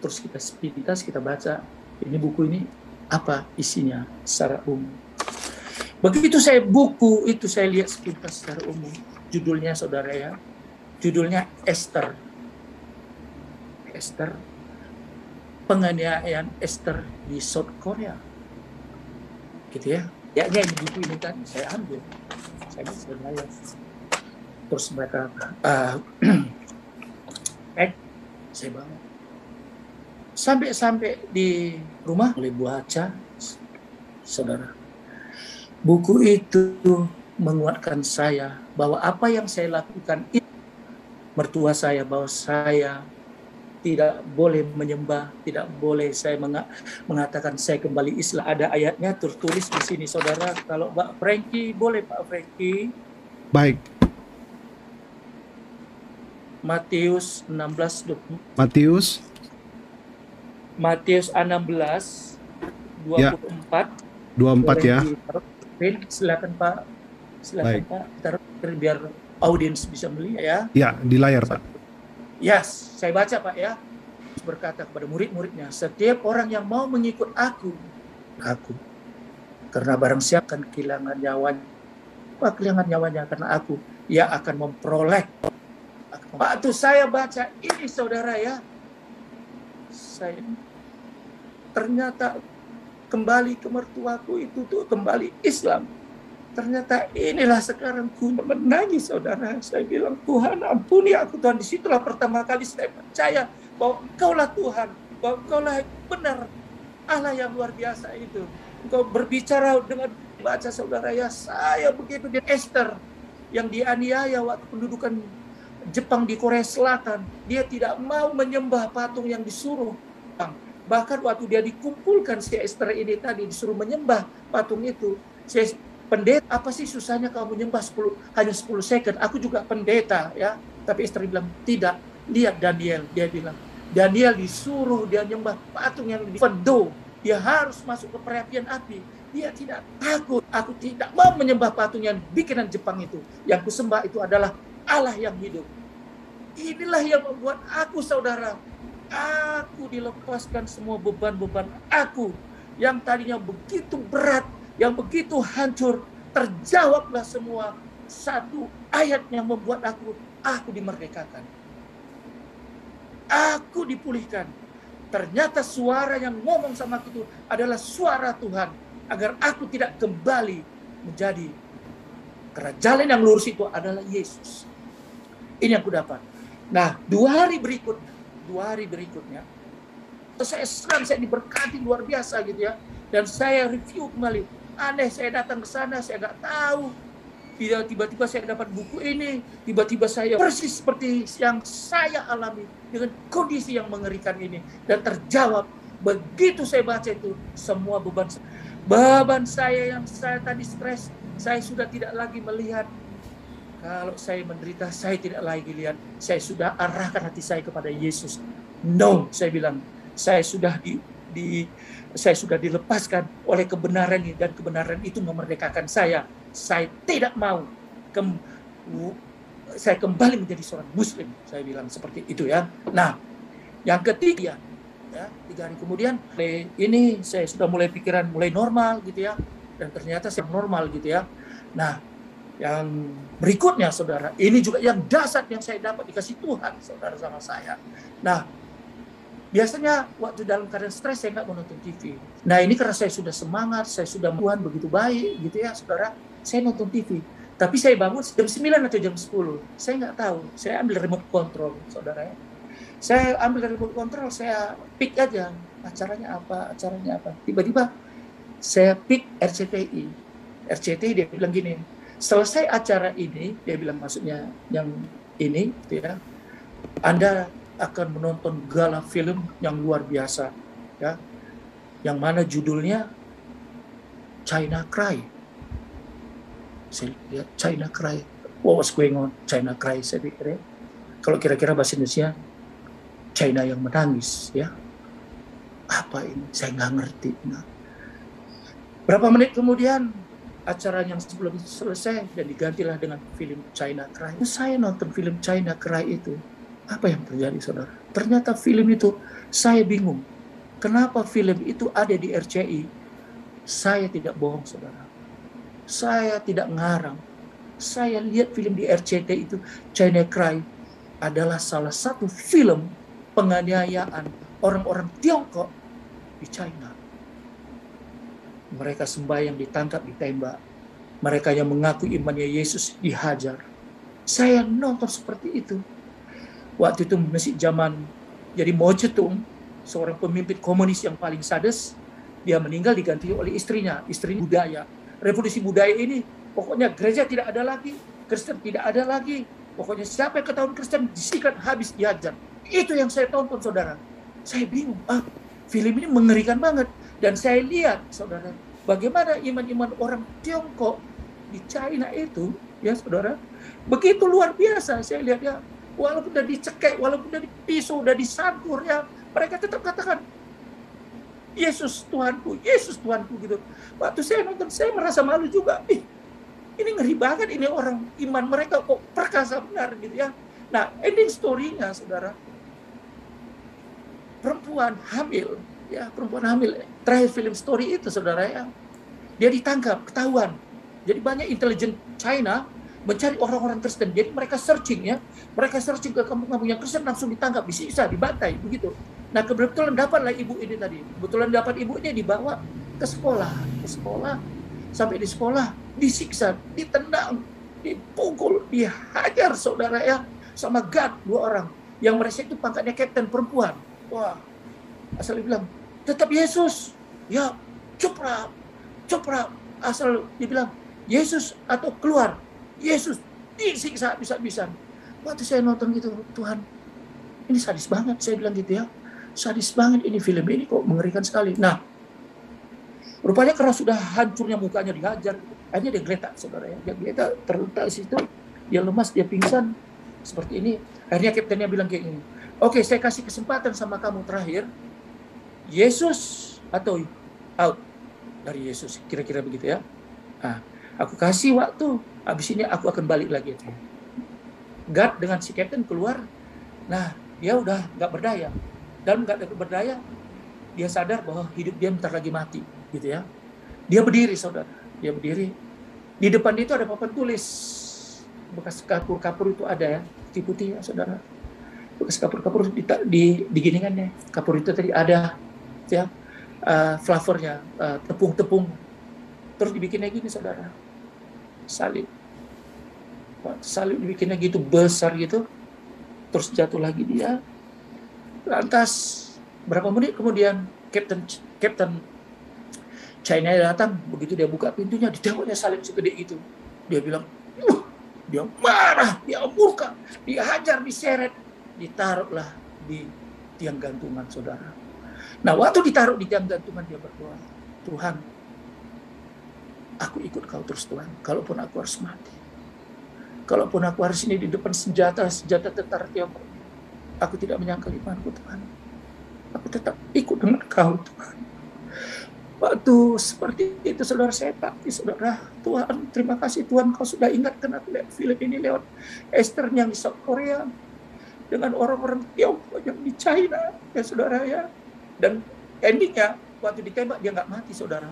S2: terus kita sepintas, kita baca, ini buku ini apa isinya secara umum. Begitu buku itu saya lihat sepintas secara umum, judulnya saudara ya, judulnya Esther. Penganiayaan Esther di South Korea. Gitu ya. Ya ini buku ini kan saya ambil. Saya sebenarnya. Terus mereka saya bangun. Sampai di rumah mulai baca, saudara. Buku itu menguatkan saya bahwa apa yang saya lakukan itu, mertua saya, bahwa saya tidak boleh menyembah, tidak boleh saya mengatakan saya kembali Islam. Ada ayatnya tertulis di sini, saudara. Kalau Pak Frankie, boleh Pak Frankie?
S3: Baik.
S2: Matius 16.
S3: Matius
S2: 16, 24.
S3: Ya. 24 ya.
S2: Silakan Pak. Silakan
S3: Baik.
S2: Pak. Taruh biar audiens bisa melihat ya.
S3: Ya, di layar Pak.
S2: Yes, saya baca Pak ya. Berkata kepada murid-muridnya, setiap orang yang mau mengikut aku, karena barang siapa akan kehilangan nyawanya karena aku, ia akan memperoleh. Waktu saya baca ini, saudara ya, saya ternyata kembali ke mertuaku itu tuh kembali Islam. Ternyata inilah sekarang ku menangis, saudara. Saya bilang, Tuhan ampuni aku, Tuhan. Disitulah pertama kali saya percaya bahwa Engkaulah Tuhan, bahwa Engkaulah benar Allah yang luar biasa itu. Engkau berbicara dengan baca, saudara ya. Saya begitu di Esther yang dianiaya waktu pendudukan Jepang di Korea Selatan. Dia tidak mau menyembah patung yang disuruh. Bahkan waktu dia dikumpulkan, si Esther ini tadi disuruh menyembah patung itu. Pendeta, apa sih susahnya kamu menyembah hanya 10 second? Aku juga pendeta ya. Tapi Esther bilang, tidak. Lihat Daniel, dia bilang. Daniel disuruh dia menyembah patung yang di Fendo. Dia harus masuk ke perapian api. Dia tidak takut. Aku tidak mau menyembah patung yang bikinan Jepang itu. Yang kusembah itu adalah Allah yang hidup. Inilah yang membuat aku, saudara. Aku dilepaskan semua beban-beban aku. Yang tadinya begitu berat, yang begitu hancur, terjawablah semua. Satu ayat yang membuat aku dimerdekakan. Aku dipulihkan. Ternyata suara yang ngomong sama aku itu adalah suara Tuhan. Agar aku tidak kembali menjadi. Karena jalan yang lurus itu adalah Yesus. Ini yang aku dapat. Nah, 2 hari berikutnya, saya serang, saya diberkati luar biasa gitu ya. Dan saya review kembali. Aneh, saya datang ke sana, saya nggak tahu. Tiba-tiba saya dapat buku ini. Tiba-tiba saya persis seperti yang saya alami dengan kondisi yang mengerikan ini. Dan terjawab, begitu saya baca itu, semua beban saya yang saya tadi stres, saya sudah tidak lagi melihat. Kalau saya menderita, saya tidak lagi lihat. Saya sudah arahkan hati saya kepada Yesus. No, saya bilang, saya sudah saya sudah dilepaskan oleh kebenaran ini, dan kebenaran itu memerdekakan saya. Saya tidak mau saya kembali menjadi seorang Muslim. Saya bilang seperti itu ya. Nah, yang ketiga, ya, 3 hari kemudian, ini saya sudah mulai pikiran mulai normal gitu ya, dan ternyata saya normal gitu ya. Nah, yang berikutnya, saudara, ini juga yang dasar yang saya dapat dikasih Tuhan, saudara, sama saya. Nah, biasanya waktu dalam keadaan stres saya nggak mau nonton TV. Nah, ini karena saya sudah semangat, saya sudah Tuhan begitu baik gitu ya, saudara. Saya nonton TV. Tapi saya bangun jam 9 atau jam 10. Saya nggak tahu. Saya ambil remote control, saudara ya. Saya ambil remote control, saya pick aja. Acaranya apa. Tiba-tiba saya pick RCTI. RCTI dia bilang gini, selesai acara ini, dia bilang maksudnya yang ini gitu ya, Anda akan menonton gala film yang luar biasa ya, yang mana judulnya China Cry. Saya lihat China Cry, what was going on? China Cry, saya pikir ya. Kalau kira-kira bahasa Indonesia, China yang menangis ya, apa ini? Saya nggak ngerti. Nah, berapa menit kemudian acara yang sebelum selesai dan digantilah dengan film China Cry. Saya nonton film China Cry itu, apa yang terjadi, saudara? Ternyata film itu, saya bingung. Kenapa film itu ada di RCI? Saya tidak bohong, saudara. Saya tidak ngarang. Saya lihat film di RCTI itu, China Cry, adalah salah satu film penganiayaan orang-orang Tiongkok di China. Mereka sembahyang ditangkap, ditembak. Mereka yang mengaku imannya Yesus dihajar. Saya nonton seperti itu. Waktu itu masih zaman jadi Mao Zedong, seorang pemimpin komunis yang paling sadis. Dia meninggal diganti oleh istrinya budaya. Revolusi budaya ini, pokoknya gereja tidak ada lagi, Kristen tidak ada lagi. Pokoknya siapa yang ketahuan Kristen disikat, habis diajar. Itu yang saya tonton, saudara. Saya bingung, film ini mengerikan banget. Dan saya lihat, saudara, bagaimana iman-iman orang Tiongkok di China itu, ya saudara, begitu luar biasa. Saya lihat ya, walaupun udah dicekek, walaupun udah dipisau, udah disantur, ya, mereka tetap katakan, Yesus Tuhanku gitu. Waktu saya nonton, saya merasa malu juga. Ini ngeri banget, ini orang iman mereka kok perkasa benar gitu ya. Nah, ending story-nya, saudara, perempuan hamil, terakhir film story itu, saudara ya, dia ditangkap, ketahuan. Jadi banyak intelijen China mencari orang-orang Kristen. Jadi mereka searching ke kampung-kampung yang Kristen, langsung ditangkap, disiksa, dibantai, begitu. Nah, kebetulan dapatlah ibu ini tadi. Kebetulan dapat ibunya, dibawa ke sekolah. Sampai di sekolah disiksa, ditendang, dipukul, dihajar, saudara ya, sama guard 2 orang. Yang mereka itu pangkatnya kapten perempuan. Wah, asal dibilang, tetap Yesus. Ya, cupra. Asal dibilang, Yesus atau keluar. Yesus disiksa bisa-bisa. Waktu saya nonton gitu, Tuhan, ini sadis banget, saya bilang gitu ya. Sadis banget ini film ini, kok mengerikan sekali. Nah, rupanya karena sudah hancurnya mukanya dihajar, akhirnya dia geletak, saudara ya. Dia geletak, terletak di situ, dia lemas, dia pingsan, seperti ini. Akhirnya kaptennya bilang kayak gini, oke, saya kasih kesempatan sama kamu terakhir, Yesus atau out dari Yesus, kira-kira begitu ya. Nah, aku kasih waktu, habis ini aku akan balik lagi. Guard dengan si kapten keluar, nah dia udah nggak berdaya. Dan nggak berdaya, dia sadar bahwa hidup dia bentar lagi mati, gitu ya. Dia berdiri, saudara. Dia berdiri. Di depan itu ada papan tulis, bekas kapur-kapur itu ada ya, putih-putih ya, saudara. Bekas kapur-kapur diginikannya. Kapur itu tadi ada, ya, flavornya, tepung-tepung. Terus dibikinnya gini, saudara. Salib dibikinnya gitu besar gitu. Terus jatuh lagi dia. Lantas berapa menit kemudian Kapten China datang, begitu dia buka pintunya, ditembaknya salib segede itu. Dia bilang, dia marah, dia murka, dia hajar, diseret, ditaruhlah di tiang gantungan, saudara. Nah, waktu ditaruh di tiang gantungan, dia berdoa, Tuhan, aku ikut kau terus Tuhan, kalaupun aku harus mati. Kalaupun aku harus ini di depan senjata tentara Tiongkok. Aku tidak menyangkal imanku, Tuhan. Aku tetap ikut dengan kau, Tuhan. Waktu seperti itu, saudara, saya takut, saudara. Tuhan, terima kasih Tuhan, kau sudah ingatkan aku lihat film ini lewat Esther yang di South Korea. Dengan orang-orang Tiongkok yang di China, ya saudara ya. Dan endingnya, waktu ditembak, dia nggak mati, saudara.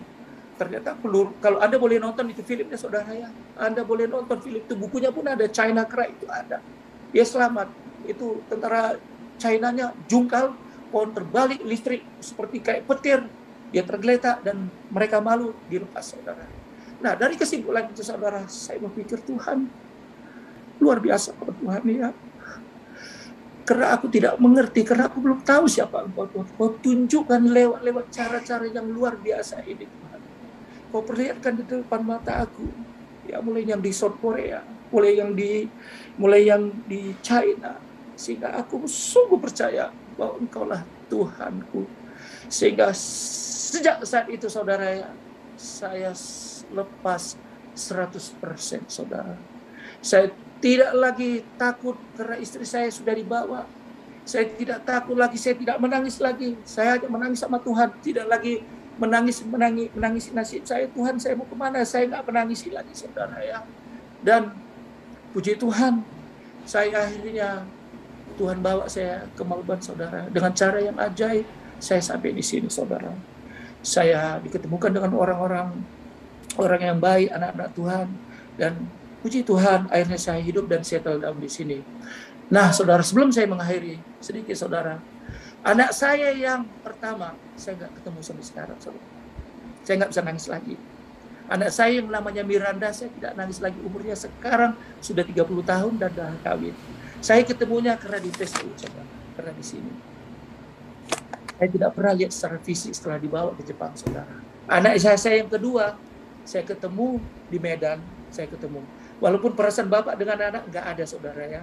S2: Ternyata kalau Anda boleh nonton itu filmnya, saudara ya. Anda boleh nonton film itu, bukunya pun ada, China Cry itu ada. Dia selamat. Itu tentara China-nya jungkal, pohon terbalik, listrik seperti kayak petir, dia tergeletak dan mereka malu, dilepas, saudara. Nah, dari kesimpulan itu, saudara, saya berpikir, Tuhan, luar biasa Tuhan ya. Karena aku tidak mengerti, karena aku belum tahu siapa Engkau, Tuhan. Kau tunjukkan lewat cara-cara yang luar biasa ini, Tuhan. Kau perlihatkan di depan mata aku, ya, mulai yang di South Korea, mulai yang di China, sehingga aku sungguh percaya bahwa Engkaulah Tuhanku. Sehingga sejak saat itu, saudara ya, saya lepas 100%, saudara. Saya tidak lagi takut karena istri saya sudah dibawa. Saya tidak takut lagi, saya tidak menangis lagi. Saya hanya menangis sama Tuhan, tidak lagi menangis nasib saya. Tuhan, saya mau kemana? Saya nggak menangis lagi, saudara ya. Dan puji Tuhan, saya akhirnya Tuhan bawa saya ke Melbourne, saudara. Dengan cara yang ajaib, saya sampai di sini, saudara. Saya diketemukan dengan orang yang baik, anak-anak Tuhan. Dan puji Tuhan, akhirnya saya hidup dan settle down di sini. Nah, saudara, sebelum saya mengakhiri sedikit, saudara, anak saya yang pertama, saya nggak ketemu sampai sekarang, saudara. Saya nggak bisa nangis lagi. Anak saya yang namanya Miranda, saya tidak nangis lagi. Umurnya sekarang sudah 30 tahun dan dah kawin. Saya ketemunya karena di Facebook, saudara, karena di sini. Saya tidak pernah lihat secara fisik setelah dibawa ke Jepang, saudara. Anak saya yang kedua, saya ketemu di Medan, saya ketemu. Walaupun perasaan bapak dengan anak nggak ada, saudara ya.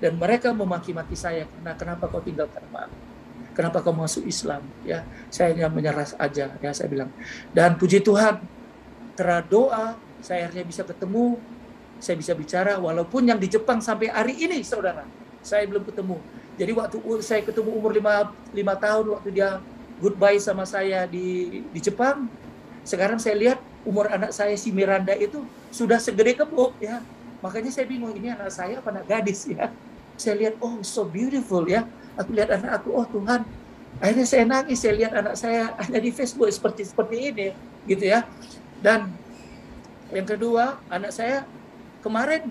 S2: Dan mereka memaki-maki saya, karena kenapa kau tinggalkan aku? Kenapa kau masuk Islam? Ya, saya hanya menyerah aja, ya saya bilang. Dan puji Tuhan, karena doa, saya akhirnya bisa ketemu, saya bisa bicara, walaupun yang di Jepang sampai hari ini, saudara, saya belum ketemu. Jadi waktu saya ketemu umur 5 tahun, waktu dia goodbye sama saya di Jepang, sekarang saya lihat umur anak saya si Miranda itu sudah segede kebo, ya. Makanya saya bingung, ini anak saya apa anak gadis, ya. Saya lihat, oh so beautiful, ya. Aku lihat anak aku, oh Tuhan. Akhirnya saya nangis, saya lihat anak saya hanya di Facebook seperti ini, gitu ya. Dan yang kedua, anak saya kemarin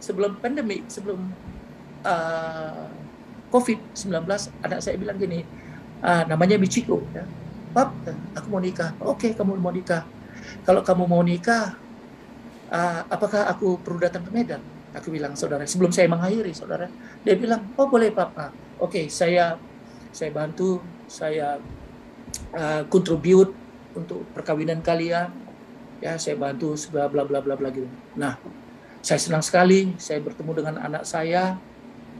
S2: sebelum pandemi, sebelum COVID-19, anak saya bilang gini, namanya Michiko, ya. Pap, aku mau nikah. Oke, kamu mau nikah. Kalau kamu mau nikah, apakah aku perlu datang ke Medan? Aku bilang, saudara, sebelum saya mengakhiri, saudara, dia bilang, oh boleh Papa. Oke, saya bantu, saya contribute untuk perkawinan kalian, ya saya bantu bla bla bla bla bla gitu. Nah, saya senang sekali, saya bertemu dengan anak saya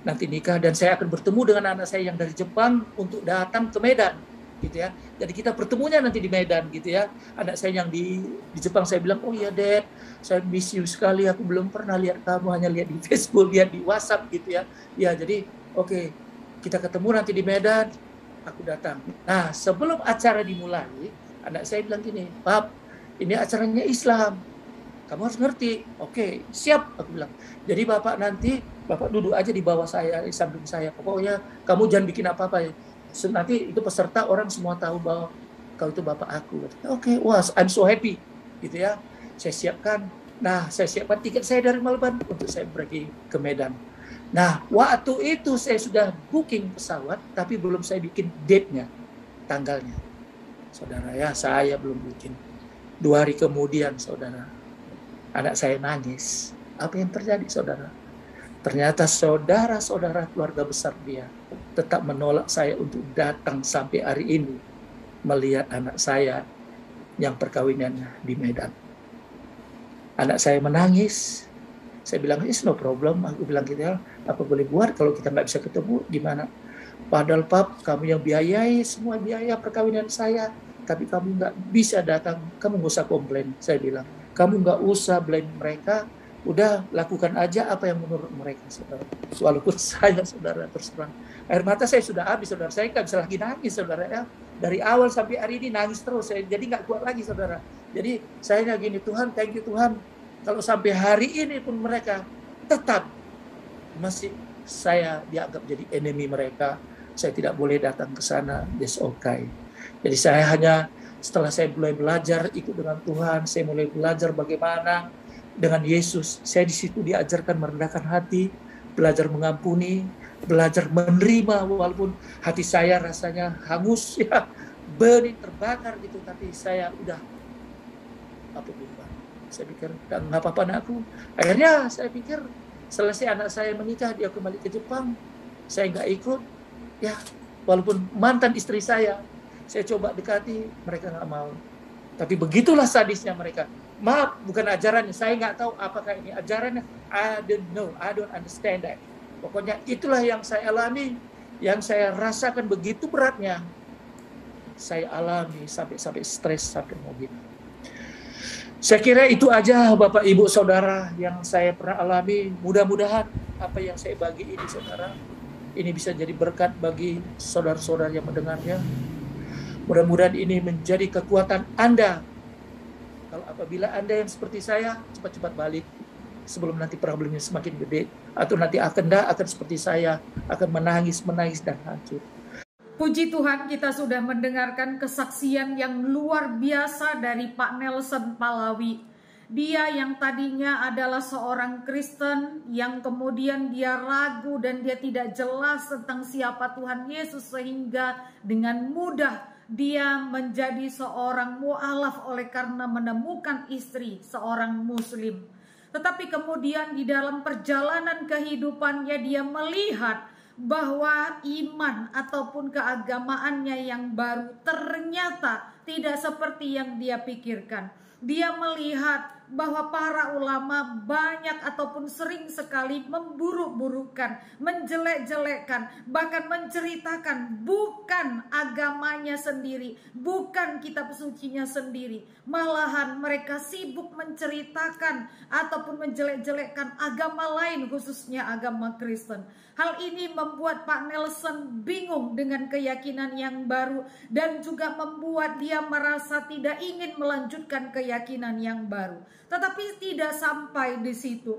S2: nanti nikah, dan saya akan bertemu dengan anak saya yang dari Jepang untuk datang ke Medan, gitu ya. Jadi kita pertemunya nanti di Medan, gitu ya. Anak saya yang di Jepang, saya bilang, oh ya Dad, saya miss you sekali, aku belum pernah lihat kamu, hanya lihat di Facebook, lihat di WhatsApp, gitu ya. Ya jadi oke, kita ketemu nanti di Medan, aku datang. Nah, sebelum acara dimulai, anak saya bilang gini, Pap, ini acaranya Islam, kamu harus ngerti. Oke, siap, aku bilang. Jadi Bapak nanti, Bapak duduk aja di bawah saya, di samping saya. Pokoknya kamu jangan bikin apa-apa ya. Nanti itu peserta orang semua tahu bahwa kau itu Bapak aku. Oke, wah, I'm so happy, gitu ya. Saya siapkan. Nah, saya siapkan tiket saya dari Melbourne untuk saya pergi ke Medan. Nah, waktu itu saya sudah booking pesawat, tapi belum saya bikin date-nya, tanggalnya. Saudara ya, saya belum bikin. 2 hari kemudian, saudara, anak saya nangis. Apa yang terjadi, saudara? Ternyata saudara-saudara keluarga besar dia tetap menolak saya untuk datang sampai hari ini melihat anak saya yang perkawinannya di Medan. Anak saya menangis. Saya bilang, it's no problem. Aku bilang gitu ya, apa boleh buat kalau kita nggak bisa ketemu, gimana? Padahal Pap, kamu yang biayai semua biaya perkawinan saya, tapi kamu nggak bisa datang, kamu nggak usah komplain. Saya bilang, kamu nggak usah blame mereka, udah lakukan aja apa yang menurut mereka, saudara. Walaupun saya, saudara, terus terang, air mata saya sudah habis, saudara. Saya nggak bisa lagi nangis, saudara ya. Dari awal sampai hari ini nangis terus, saya jadi nggak kuat lagi, saudara. Jadi saya gini, Tuhan, thank you Tuhan. Kalau sampai hari ini pun mereka tetap masih saya dianggap jadi enemy mereka. Saya tidak boleh datang ke sana, that's okay. Jadi saya hanya setelah saya mulai belajar ikut dengan Tuhan, saya mulai belajar bagaimana dengan Yesus. Saya di situ diajarkan merendahkan hati, belajar mengampuni, belajar menerima walaupun hati saya rasanya hangus, ya, burning, terbakar gitu. Tapi saya udah apa berubah. Saya pikir nggak apa-apa anakku. Akhirnya saya pikir selesai anak saya menikah, dia kembali ke Jepang. Saya nggak ikut, ya walaupun mantan istri saya coba dekati, mereka nggak mau. Tapi begitulah sadisnya mereka. Maaf, bukan ajarannya. Saya nggak tahu apakah ini ajarannya. I don't know, I don't understand that. Pokoknya itulah yang saya alami, yang saya rasakan begitu beratnya. Saya alami sampai stres, sampai mau gitu. Saya kira itu aja Bapak Ibu Saudara yang saya pernah alami. Mudah-mudahan apa yang saya bagi ini, saudara, ini bisa jadi berkat bagi saudara-saudara yang mendengarnya. Mudah-mudahan ini menjadi kekuatan Anda. Kalau apabila Anda yang seperti saya, cepat-cepat balik sebelum nanti problemnya semakin gede, atau nanti akan seperti saya, akan menangis dan hancur.
S1: Puji Tuhan, kita sudah mendengarkan kesaksian yang luar biasa dari Pak Nelson Pallawi. Dia yang tadinya adalah seorang Kristen, yang kemudian dia ragu dan dia tidak jelas tentang siapa Tuhan Yesus, sehingga dengan mudah dia menjadi seorang mu'alaf oleh karena menemukan istri seorang Muslim. Tetapi kemudian di dalam perjalanan kehidupannya dia melihat bahwa iman ataupun keagamaannya yang baru ternyata tidak seperti yang dia pikirkan. Dia melihat bahwa para ulama banyak ataupun sering sekali memburuk-burukkan, menjelek-jelekkan, bahkan menceritakan bukan agamanya sendiri, bukan kitab sucinya sendiri. Malahan mereka sibuk menceritakan ataupun menjelek-jelekkan agama lain, khususnya agama Kristen. Hal ini membuat Pak Nelson bingung dengan keyakinan yang baru dan juga membuat dia merasa tidak ingin melanjutkan keyakinan yang baru. Tetapi tidak sampai di situ.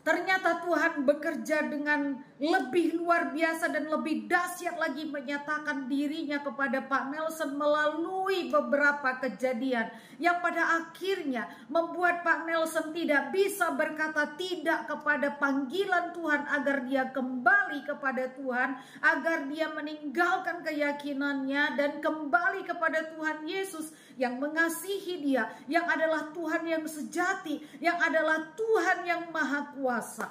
S1: Ternyata Tuhan bekerja dengan lebih luar biasa dan lebih dahsyat lagi, menyatakan dirinya kepada Pak Nelson melalui beberapa kejadian yang pada akhirnya membuat Pak Nelson tidak bisa berkata tidak kepada panggilan Tuhan agar dia kembali kepada Tuhan, agar dia meninggalkan keyakinannya dan kembali kepada Tuhan Yesus yang mengasihi dia, yang adalah Tuhan yang sejati, yang adalah Tuhan yang maha kuasa.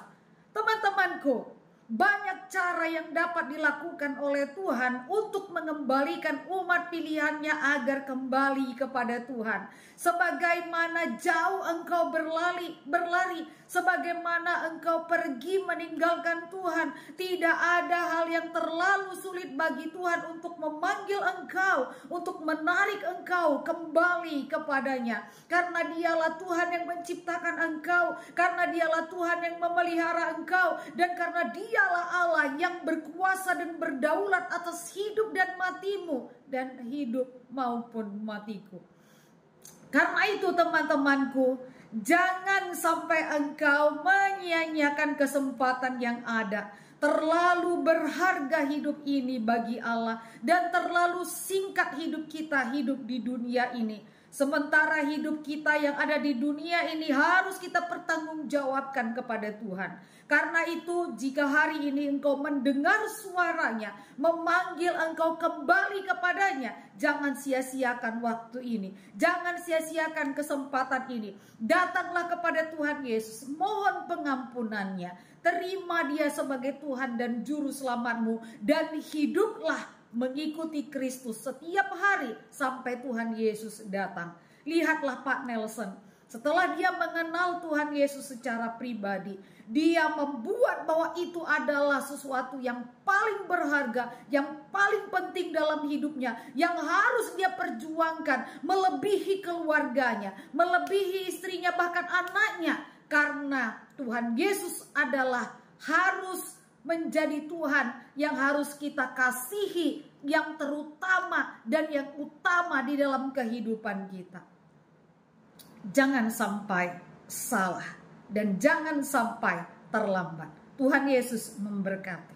S1: Teman-temanku, banyak cara yang dapat dilakukan oleh Tuhan untuk mengembalikan umat pilihannya agar kembali kepada Tuhan. Sebagaimana jauh engkau berlari, sebagaimana engkau pergi meninggalkan Tuhan, tidak ada hal yang terlalu sulit bagi Tuhan untuk memanggil engkau, untuk menarik engkau kembali kepadanya. Karena dialah Tuhan yang menciptakan engkau, karena dialah Tuhan yang memelihara engkau, dan karena dialah Allah yang berkuasa dan berdaulat atas hidup dan matimu, dan hidup maupun matiku. Karena itu teman-temanku, jangan sampai engkau menyia-nyiakan kesempatan yang ada. Terlalu berharga hidup ini bagi Allah, dan terlalu singkat hidup kita hidup di dunia ini. Sementara hidup kita yang ada di dunia ini harus kita pertanggungjawabkan kepada Tuhan. Karena itu jika hari ini engkau mendengar suaranya, memanggil engkau kembali kepadanya, jangan sia-siakan waktu ini. Jangan sia-siakan kesempatan ini. Datanglah kepada Tuhan Yesus, mohon pengampunannya. Terima dia sebagai Tuhan dan Juru Selamatmu, dan hiduplah mengikuti Kristus setiap hari sampai Tuhan Yesus datang. Lihatlah Pak Nelson, setelah dia mengenal Tuhan Yesus secara pribadi, dia membuat bahwa itu adalah sesuatu yang paling berharga, yang paling penting dalam hidupnya, yang harus dia perjuangkan, melebihi keluarganya, melebihi istrinya, bahkan anaknya. Karena Tuhan Yesus adalah harus menjadi Tuhan yang harus kita kasihi, yang terutama dan yang utama di dalam kehidupan kita. Jangan sampai salah dan jangan sampai terlambat. Tuhan Yesus memberkati.